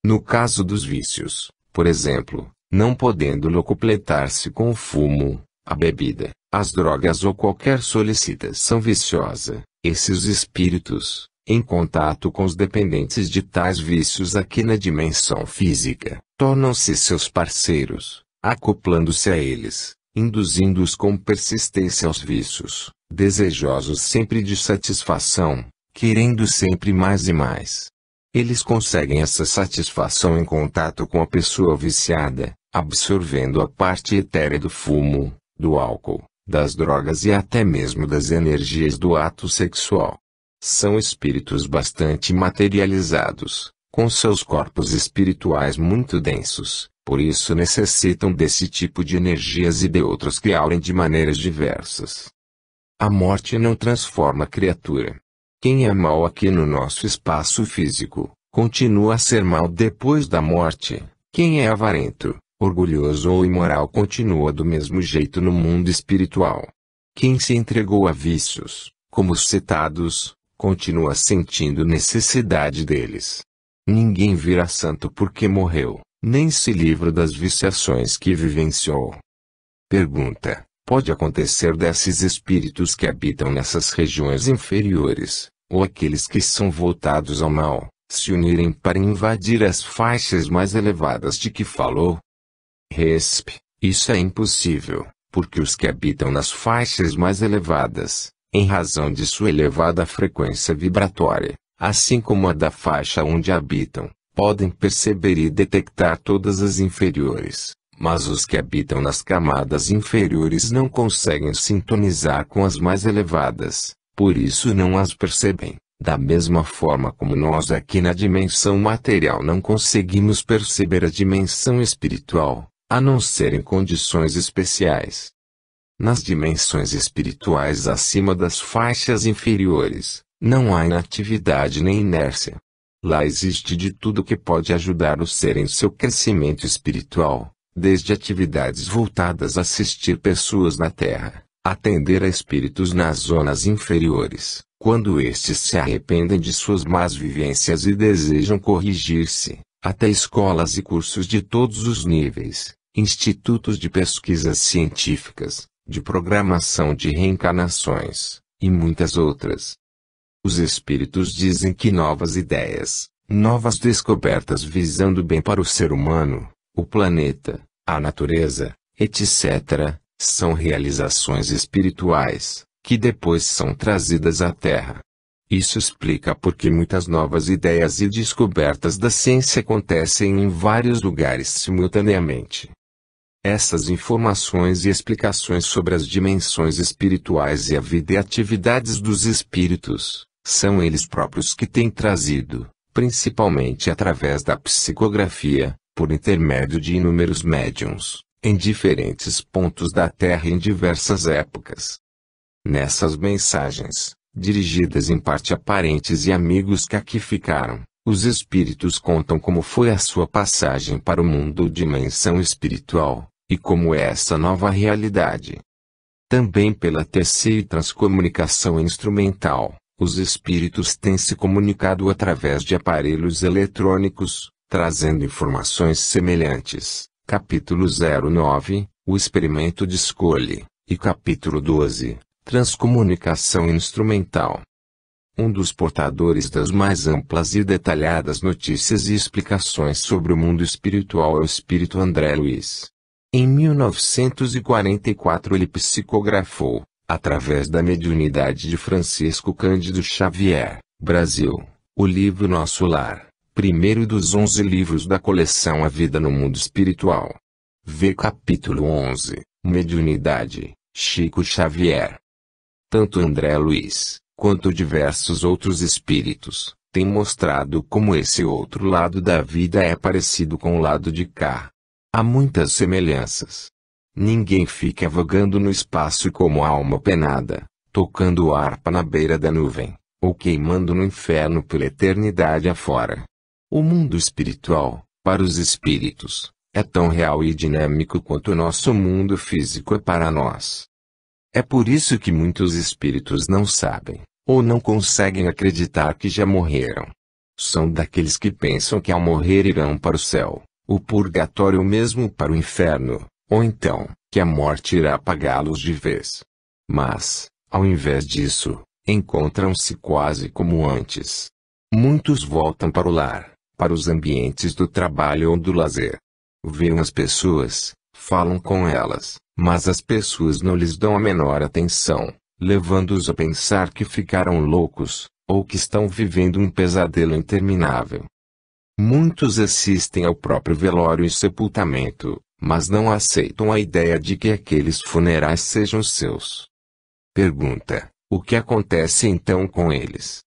No caso dos vícios, por exemplo, não podendo locupletar-se com o fumo, a bebida, as drogas ou qualquer solicitação viciosa, esses espíritos, em contato com os dependentes de tais vícios aqui na dimensão física, tornam-se seus parceiros, acoplando-se a eles, induzindo-os com persistência aos vícios, desejosos sempre de satisfação, querendo sempre mais e mais. Eles conseguem essa satisfação em contato com a pessoa viciada, absorvendo a parte etérea do fumo, do álcool, das drogas e até mesmo das energias do ato sexual. São espíritos bastante materializados, com seus corpos espirituais muito densos, por isso necessitam desse tipo de energias e de outros que aurem de maneiras diversas. A morte não transforma a criatura. Quem é mau aqui no nosso espaço físico, continua a ser mau depois da morte. Quem é avarento, orgulhoso ou imoral continua do mesmo jeito no mundo espiritual. Quem se entregou a vícios, como os citados, continua sentindo necessidade deles. Ninguém vira santo porque morreu, nem se livra das viciações que vivenciou. Pergunta: pode acontecer desses espíritos que habitam nessas regiões inferiores, ou aqueles que são voltados ao mal, se unirem para invadir as faixas mais elevadas de que falou? Isso é impossível, porque os que habitam nas faixas mais elevadas, em razão de sua elevada frequência vibratória, assim como a da faixa onde habitam, podem perceber e detectar todas as inferiores, mas os que habitam nas camadas inferiores não conseguem sintonizar com as mais elevadas, por isso não as percebem, da mesma forma como nós aqui na dimensão material não conseguimos perceber a dimensão espiritual, a não ser em condições especiais. Nas dimensões espirituais acima das faixas inferiores, não há inatividade nem inércia. Lá existe de tudo que pode ajudar o ser em seu crescimento espiritual, desde atividades voltadas a assistir pessoas na Terra, atender a espíritos nas zonas inferiores, quando estes se arrependem de suas más vivências e desejam corrigir-se, até escolas e cursos de todos os níveis, institutos de pesquisas científicas, de programação de reencarnações, e muitas outras. Os espíritos dizem que novas ideias, novas descobertas visando bem para o ser humano, o planeta, a natureza, etc., são realizações espirituais, que depois são trazidas à Terra. Isso explica por que muitas novas ideias e descobertas da ciência acontecem em vários lugares simultaneamente. Essas informações e explicações sobre as dimensões espirituais e a vida e atividades dos espíritos, são eles próprios que têm trazido, principalmente através da psicografia, por intermédio de inúmeros médiuns, em diferentes pontos da Terra em diversas épocas. Nessas mensagens, dirigidas em parte a parentes e amigos que aqui ficaram, os espíritos contam como foi a sua passagem para o mundo ou dimensão espiritual, e como é essa nova realidade. Também pela TC e transcomunicação instrumental, os espíritos têm se comunicado através de aparelhos eletrônicos, trazendo informações semelhantes. Capítulo 09, o experimento de Scully, e capítulo 12, transcomunicação instrumental. Um dos portadores das mais amplas e detalhadas notícias e explicações sobre o mundo espiritual é o espírito André Luiz. Em 1944 ele psicografou, através da mediunidade de Francisco Cândido Xavier, Brasil, o livro Nosso Lar, primeiro dos 11 livros da coleção A Vida no Mundo Espiritual. V capítulo 11, Mediunidade, Chico Xavier. Tanto André Luiz, quanto diversos outros espíritos, têm mostrado como esse outro lado da vida é parecido com o lado de cá. Há muitas semelhanças. Ninguém fica vagando no espaço como alma penada, tocando harpa na beira da nuvem, ou queimando no inferno pela eternidade afora. O mundo espiritual, para os espíritos, é tão real e dinâmico quanto o nosso mundo físico é para nós. É por isso que muitos espíritos não sabem, ou não conseguem acreditar que já morreram. São daqueles que pensam que ao morrer irão para o céu, o purgatório ou mesmo para o inferno, ou então, que a morte irá apagá-los de vez. Mas, ao invés disso, encontram-se quase como antes. Muitos voltam para o lar, para os ambientes do trabalho ou do lazer. Veem as pessoas, falam com elas, mas as pessoas não lhes dão a menor atenção, levando-os a pensar que ficaram loucos, ou que estão vivendo um pesadelo interminável. Muitos assistem ao próprio velório e sepultamento, mas não aceitam a ideia de que aqueles funerais sejam seus. Pergunta: o que acontece então com eles?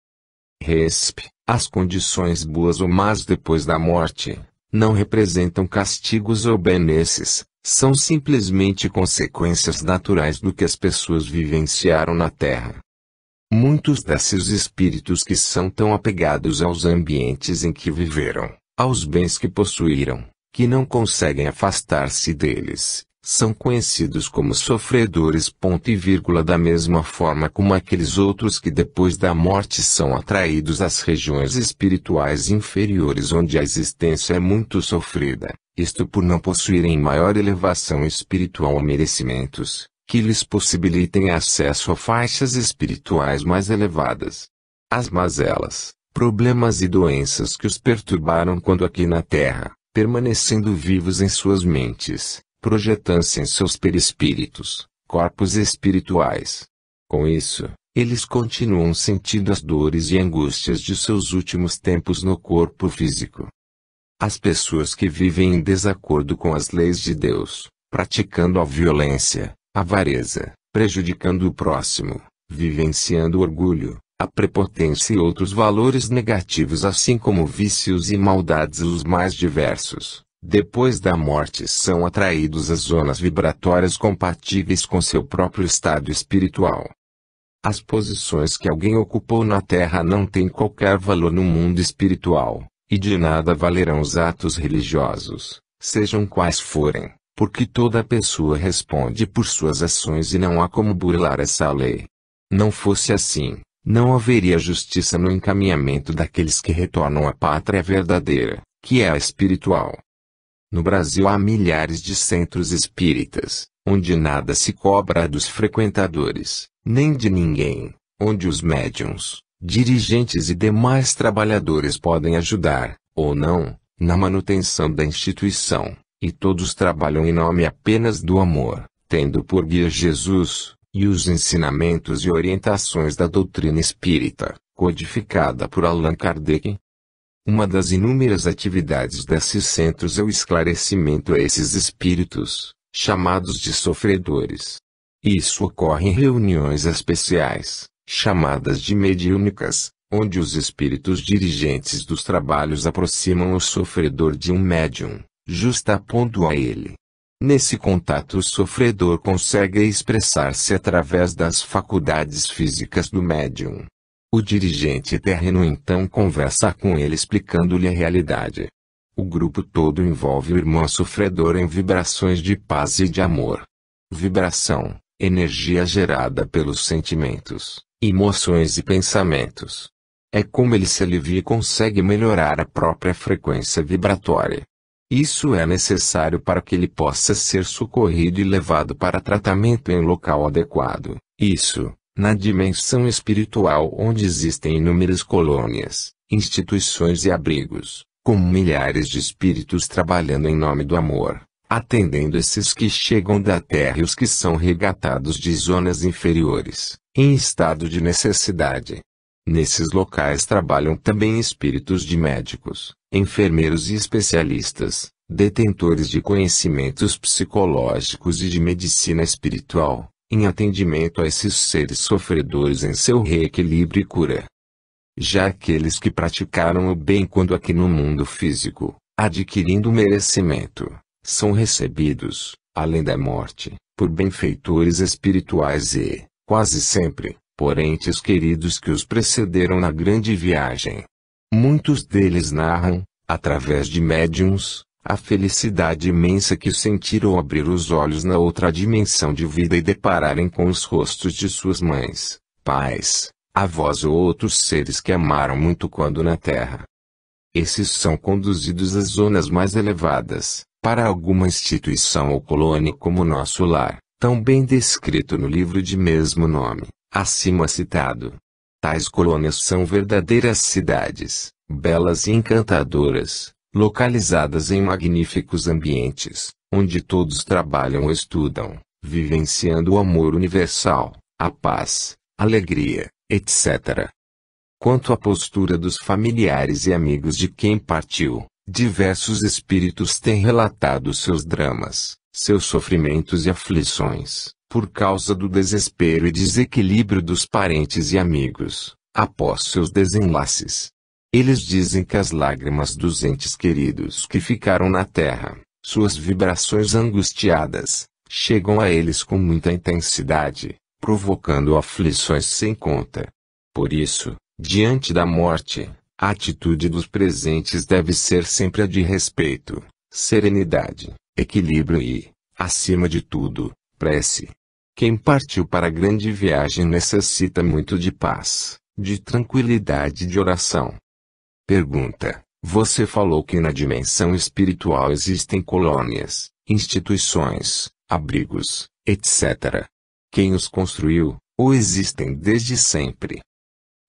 As condições boas ou más depois da morte, não representam castigos ou benesses, são simplesmente consequências naturais do que as pessoas vivenciaram na Terra. Muitos desses espíritos que são tão apegados aos ambientes em que viveram, aos bens que possuíram, que não conseguem afastar-se deles, são conhecidos como sofredores. Ponto e vírgula, da mesma forma como aqueles outros que depois da morte são atraídos às regiões espirituais inferiores onde a existência é muito sofrida, isto por não possuírem maior elevação espiritual ou merecimentos, que lhes possibilitem acesso a faixas espirituais mais elevadas. As mazelas, problemas e doenças que os perturbaram quando aqui na Terra, permanecendo vivos em suas mentes, projetando-se em seus perispíritos, corpos espirituais. Com isso, eles continuam sentindo as dores e angústias de seus últimos tempos no corpo físico. As pessoas que vivem em desacordo com as leis de Deus, praticando a violência, a avareza, prejudicando o próximo, vivenciando o orgulho, a prepotência e outros valores negativos, assim como vícios e maldades os mais diversos, depois da morte são atraídos às zonas vibratórias compatíveis com seu próprio estado espiritual. As posições que alguém ocupou na Terra não têm qualquer valor no mundo espiritual, e de nada valerão os atos religiosos, sejam quais forem, porque toda pessoa responde por suas ações e não há como burlar essa lei. Não fosse assim, não haveria justiça no encaminhamento daqueles que retornam à pátria verdadeira, que é a espiritual. No Brasil há milhares de centros espíritas, onde nada se cobra dos frequentadores, nem de ninguém, onde os médiuns, dirigentes e demais trabalhadores podem ajudar, ou não, na manutenção da instituição, e todos trabalham em nome apenas do amor, tendo por guia Jesus, e os ensinamentos e orientações da doutrina espírita, codificada por Allan Kardec. Uma das inúmeras atividades desses centros é o esclarecimento a esses espíritos, chamados de sofredores. Isso ocorre em reuniões especiais, chamadas de mediúnicas, onde os espíritos dirigentes dos trabalhos aproximam o sofredor de um médium, justapondo a ele. Nesse contato o sofredor consegue expressar-se através das faculdades físicas do médium. O dirigente terreno então conversa com ele explicando-lhe a realidade. O grupo todo envolve o irmão sofredor em vibrações de paz e de amor. Vibração, energia gerada pelos sentimentos, emoções e pensamentos. É como ele se alivia e consegue melhorar a própria frequência vibratória. Isso é necessário para que ele possa ser socorrido e levado para tratamento em local adequado. Isso, na dimensão espiritual onde existem inúmeras colônias, instituições e abrigos, com milhares de espíritos trabalhando em nome do amor, atendendo esses que chegam da Terra e os que são resgatados de zonas inferiores, em estado de necessidade. Nesses locais trabalham também espíritos de médicos, enfermeiros e especialistas, detentores de conhecimentos psicológicos e de medicina espiritual, em atendimento a esses seres sofredores em seu reequilíbrio e cura. Já aqueles que praticaram o bem quando aqui no mundo físico, adquirindo merecimento, são recebidos, além da morte, por benfeitores espirituais e, quase sempre, por entes queridos que os precederam na grande viagem. Muitos deles narram, através de médiuns, a felicidade imensa que sentiram ao abrir os olhos na outra dimensão de vida e depararem com os rostos de suas mães, pais, avós ou outros seres que amaram muito quando na Terra. Esses são conduzidos às zonas mais elevadas, para alguma instituição ou colônia como nosso lar, tão bem descrito no livro de mesmo nome, acima citado. Tais colônias são verdadeiras cidades, belas e encantadoras, localizadas em magníficos ambientes, onde todos trabalham ou estudam, vivenciando o amor universal, a paz, alegria, etc. Quanto à postura dos familiares e amigos de quem partiu, diversos espíritos têm relatado seus dramas, seus sofrimentos e aflições, por causa do desespero e desequilíbrio dos parentes e amigos, após seus desenlaces. Eles dizem que as lágrimas dos entes queridos que ficaram na Terra, suas vibrações angustiadas, chegam a eles com muita intensidade, provocando aflições sem conta. Por isso, diante da morte, a atitude dos presentes deve ser sempre a de respeito, serenidade, equilíbrio e Acima de tudo, prece. Quem partiu para a grande viagem necessita muito de paz, de tranquilidade e de oração. Pergunta: você falou que na dimensão espiritual existem colônias, instituições, abrigos, etc. Quem os construiu, ou existem desde sempre?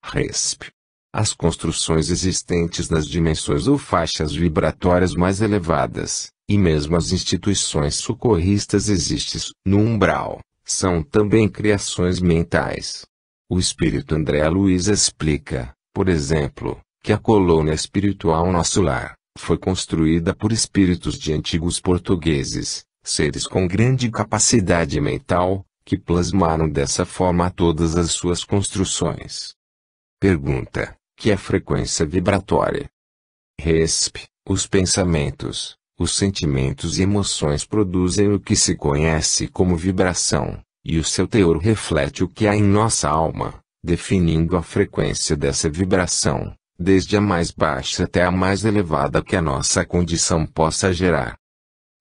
Resp. As construções existentes nas dimensões ou faixas vibratórias mais elevadas, e mesmo as instituições socorristas existentes no umbral, são também criações mentais. O espírito André Luiz explica, por exemplo, que a colônia espiritual Nosso Lar foi construída por espíritos de antigos portugueses, seres com grande capacidade mental, que plasmaram dessa forma todas as suas construções. Pergunta: que é frequência vibratória? Resp. Os pensamentos, os sentimentos e emoções produzem o que se conhece como vibração, e o seu teor reflete o que há em nossa alma, definindo a frequência dessa vibração, desde a mais baixa até a mais elevada que a nossa condição possa gerar.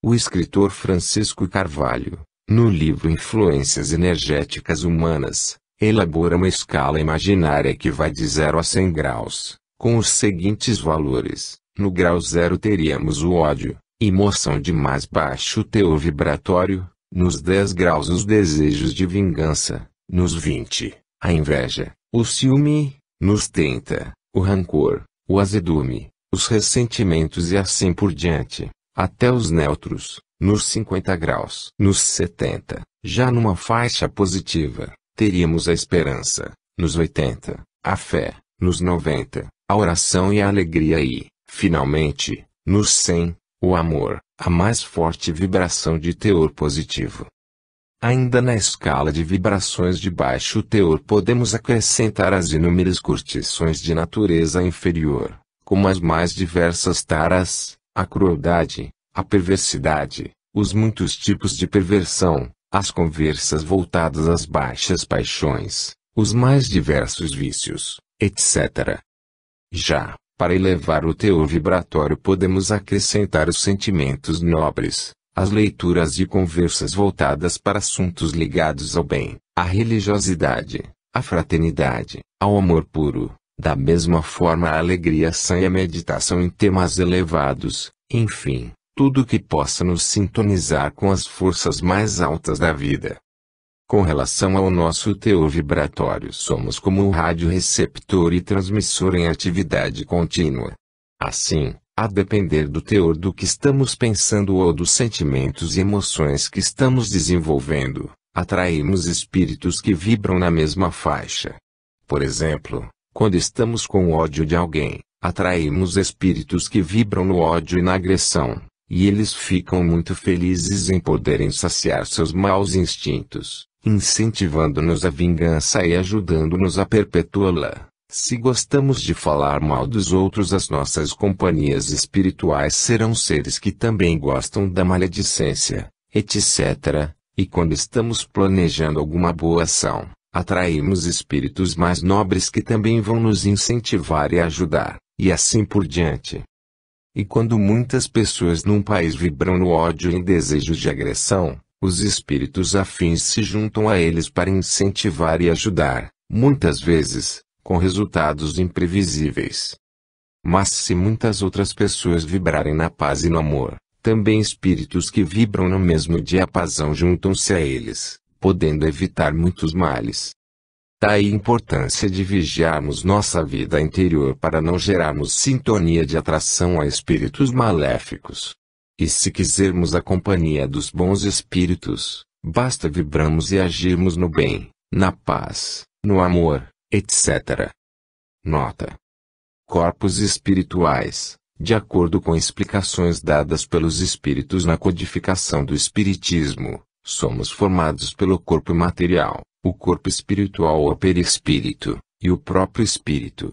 O escritor Francisco Carvalho, no livro Influências Energéticas Humanas, elabora uma escala imaginária que vai de 0 a 100 graus, com os seguintes valores. No grau 0 teríamos o ódio, emoção de mais baixo teor vibratório, nos 10 graus os desejos de vingança, nos 20, a inveja, o ciúme, nos 30, o rancor, o azedume, os ressentimentos e assim por diante, até os neutros, nos 50 graus. Nos 70, já numa faixa positiva, teríamos a esperança, nos 80, a fé, nos 90, a oração e a alegria e, finalmente, nos 100, o amor, a mais forte vibração de teor positivo. Ainda na escala de vibrações de baixo teor podemos acrescentar as inúmeras curtições de natureza inferior, como as mais diversas taras, a crueldade, a perversidade, os muitos tipos de perversão, as conversas voltadas às baixas paixões, os mais diversos vícios, etc. Já, para elevar o teor vibratório podemos acrescentar os sentimentos nobres, as leituras e conversas voltadas para assuntos ligados ao bem, à religiosidade, à fraternidade, ao amor puro, da mesma forma a alegria sã e a meditação em temas elevados, enfim, tudo que possa nos sintonizar com as forças mais altas da vida. Com relação ao nosso teor vibratório, somos como um radioreceptor e transmissor em atividade contínua. Assim, a depender do teor do que estamos pensando ou dos sentimentos e emoções que estamos desenvolvendo, atraímos espíritos que vibram na mesma faixa. Por exemplo, quando estamos com ódio de alguém, atraímos espíritos que vibram no ódio e na agressão. E eles ficam muito felizes em poderem saciar seus maus instintos, incentivando-nos à vingança e ajudando-nos a perpetuá-la. Se gostamos de falar mal dos outros, as nossas companhias espirituais serão seres que também gostam da maledicência, etc. E quando estamos planejando alguma boa ação, atraímos espíritos mais nobres que também vão nos incentivar e ajudar, e assim por diante. E quando muitas pessoas num país vibram no ódio e em desejos de agressão, os espíritos afins se juntam a eles para incentivar e ajudar, muitas vezes, com resultados imprevisíveis. Mas se muitas outras pessoas vibrarem na paz e no amor, também espíritos que vibram no mesmo diapasão juntam-se a eles, podendo evitar muitos males. Daí a importância de vigiarmos nossa vida interior para não gerarmos sintonia de atração a espíritos maléficos. E se quisermos a companhia dos bons espíritos, basta vibrarmos e agirmos no bem, na paz, no amor, etc. Nota: corpos espirituais, de acordo com explicações dadas pelos espíritos na codificação do Espiritismo, somos formados pelo corpo material, o corpo espiritual ou perispírito, e o próprio espírito.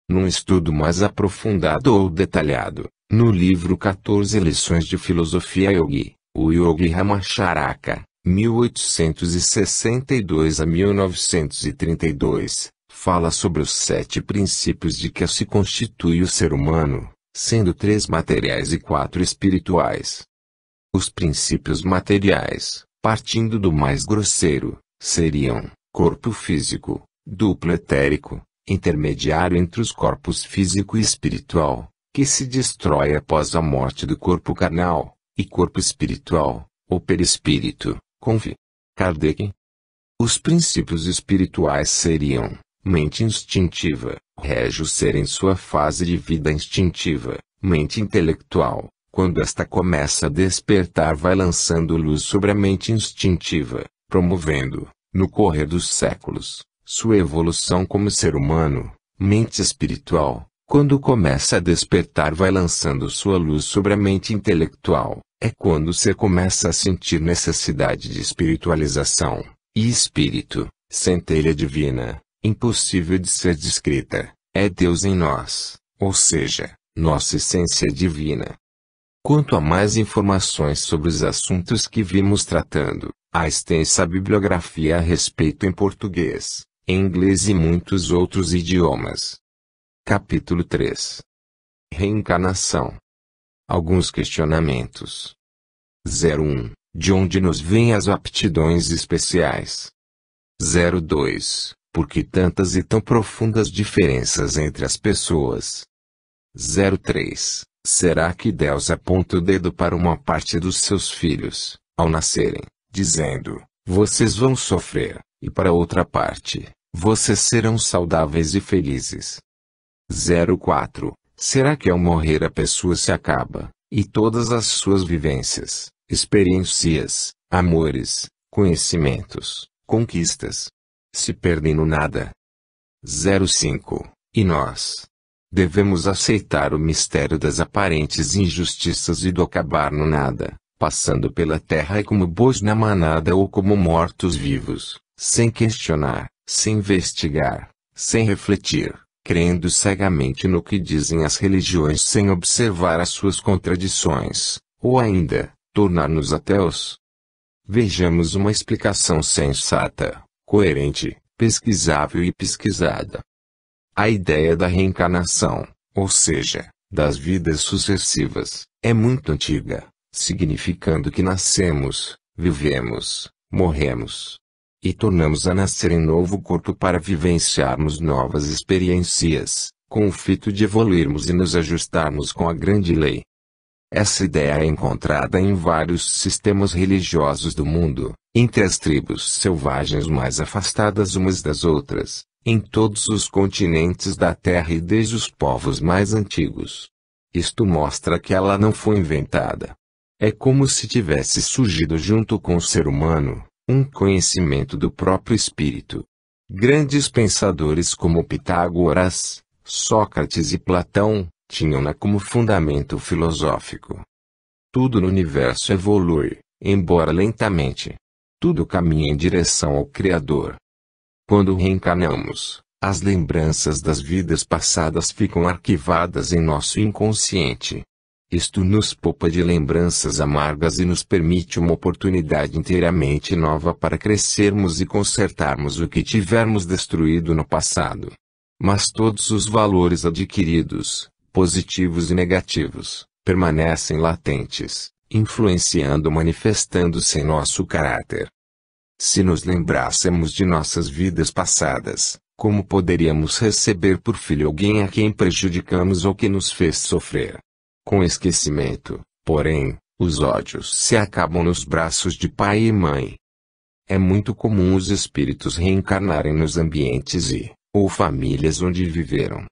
Num estudo mais aprofundado ou detalhado, no livro 14 Lições de Filosofia Yogi, o Yogi Ramacharaka, 1862 a 1932, fala sobre os 7 princípios de que se constitui o ser humano, sendo 3 materiais e 4 espirituais. Os princípios materiais, partindo do mais grosseiro, seriam: corpo físico, duplo etérico, intermediário entre os corpos físico e espiritual, que se destrói após a morte do corpo carnal, e corpo espiritual, ou perispírito, conv. Kardec. Os princípios espirituais seriam: mente instintiva, rege o ser em sua fase de vida instintiva; mente intelectual, quando esta começa a despertar, vai lançando luz sobre a mente instintiva, promovendo, no correr dos séculos, sua evolução como ser humano; mente espiritual, quando começa a despertar, vai lançando sua luz sobre a mente intelectual, é quando o ser começa a sentir necessidade de espiritualização; e espírito, centelha divina, impossível de ser descrita, é Deus em nós, ou seja, nossa essência divina. Quanto a mais informações sobre os assuntos que vimos tratando, há extensa bibliografia a respeito em português, em inglês e muitos outros idiomas. Capítulo 3. Reencarnação. Alguns questionamentos. 01. De onde nos vêm as aptidões especiais? 02. Por que tantas e tão profundas diferenças entre as pessoas? 03. Será que Deus aponta o dedo para uma parte dos seus filhos, ao nascerem, dizendo: vocês vão sofrer, e para outra parte: vocês serão saudáveis e felizes? 04. Será que ao morrer a pessoa se acaba, e todas as suas vivências, experiências, amores, conhecimentos, conquistas, se perdem no nada? 05. E nós? Devemos aceitar o mistério das aparentes injustiças e do acabar no nada, passando pela terra como bois na manada ou como mortos-vivos, sem questionar, sem investigar, sem refletir, crendo cegamente no que dizem as religiões sem observar as suas contradições, ou ainda, tornar-nos ateus? Vejamos uma explicação sensata, coerente, pesquisável e pesquisada. A ideia da reencarnação, ou seja, das vidas sucessivas, é muito antiga, significando que nascemos, vivemos, morremos e tornamos a nascer em novo corpo para vivenciarmos novas experiências, com o fito de evoluirmos e nos ajustarmos com a grande lei. Essa ideia é encontrada em vários sistemas religiosos do mundo, entre as tribos selvagens mais afastadas umas das outras, em todos os continentes da Terra e desde os povos mais antigos. Isto mostra que ela não foi inventada. É como se tivesse surgido junto com o ser humano, um conhecimento do próprio espírito. Grandes pensadores como Pitágoras, Sócrates e Platão, tinham-na como fundamento filosófico. Tudo no universo evolui, embora lentamente. Tudo caminha em direção ao Criador. Quando reencarnamos, as lembranças das vidas passadas ficam arquivadas em nosso inconsciente. Isto nos poupa de lembranças amargas e nos permite uma oportunidade inteiramente nova para crescermos e consertarmos o que tivermos destruído no passado. Mas todos os valores adquiridos, positivos e negativos, permanecem latentes, influenciando, manifestando-se em nosso caráter. Se nos lembrássemos de nossas vidas passadas, como poderíamos receber por filho alguém a quem prejudicamos ou que nos fez sofrer? Com esquecimento, porém, os ódios se acabam nos braços de pai e mãe. É muito comum os espíritos reencarnarem nos ambientes ou famílias onde viveram.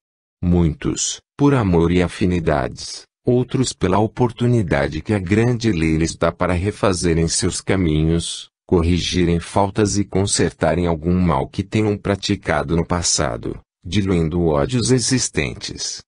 Muitos, por amor e afinidades, outros pela oportunidade que a grande lei lhes dá para refazerem seus caminhos, corrigirem faltas e consertarem algum mal que tenham praticado no passado, diluindo ódios existentes.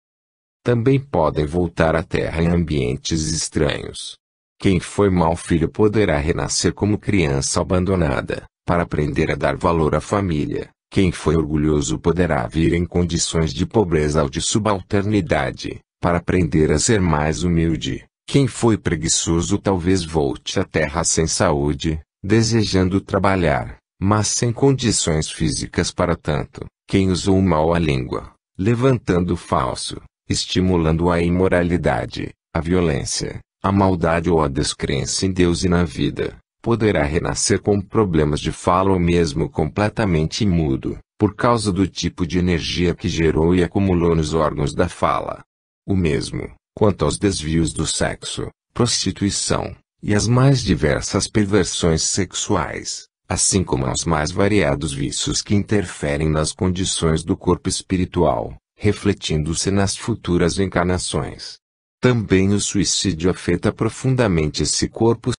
Também podem voltar à Terra em ambientes estranhos. Quem foi mau filho poderá renascer como criança abandonada, para aprender a dar valor à família. Quem foi orgulhoso poderá vir em condições de pobreza ou de subalternidade, para aprender a ser mais humilde. Quem foi preguiçoso talvez volte à Terra sem saúde, desejando trabalhar, mas sem condições físicas para tanto. Quem usou mal a língua, levantando o falso, estimulando a imoralidade, a violência, a maldade ou a descrença em Deus e na vida, poderá renascer com problemas de fala ou mesmo completamente mudo, por causa do tipo de energia que gerou e acumulou nos órgãos da fala. O mesmo, quanto aos desvios do sexo, prostituição, e as mais diversas perversões sexuais, assim como aos mais variados vícios que interferem nas condições do corpo espiritual, refletindo-se nas futuras encarnações. Também o suicídio afeta profundamente esse corpo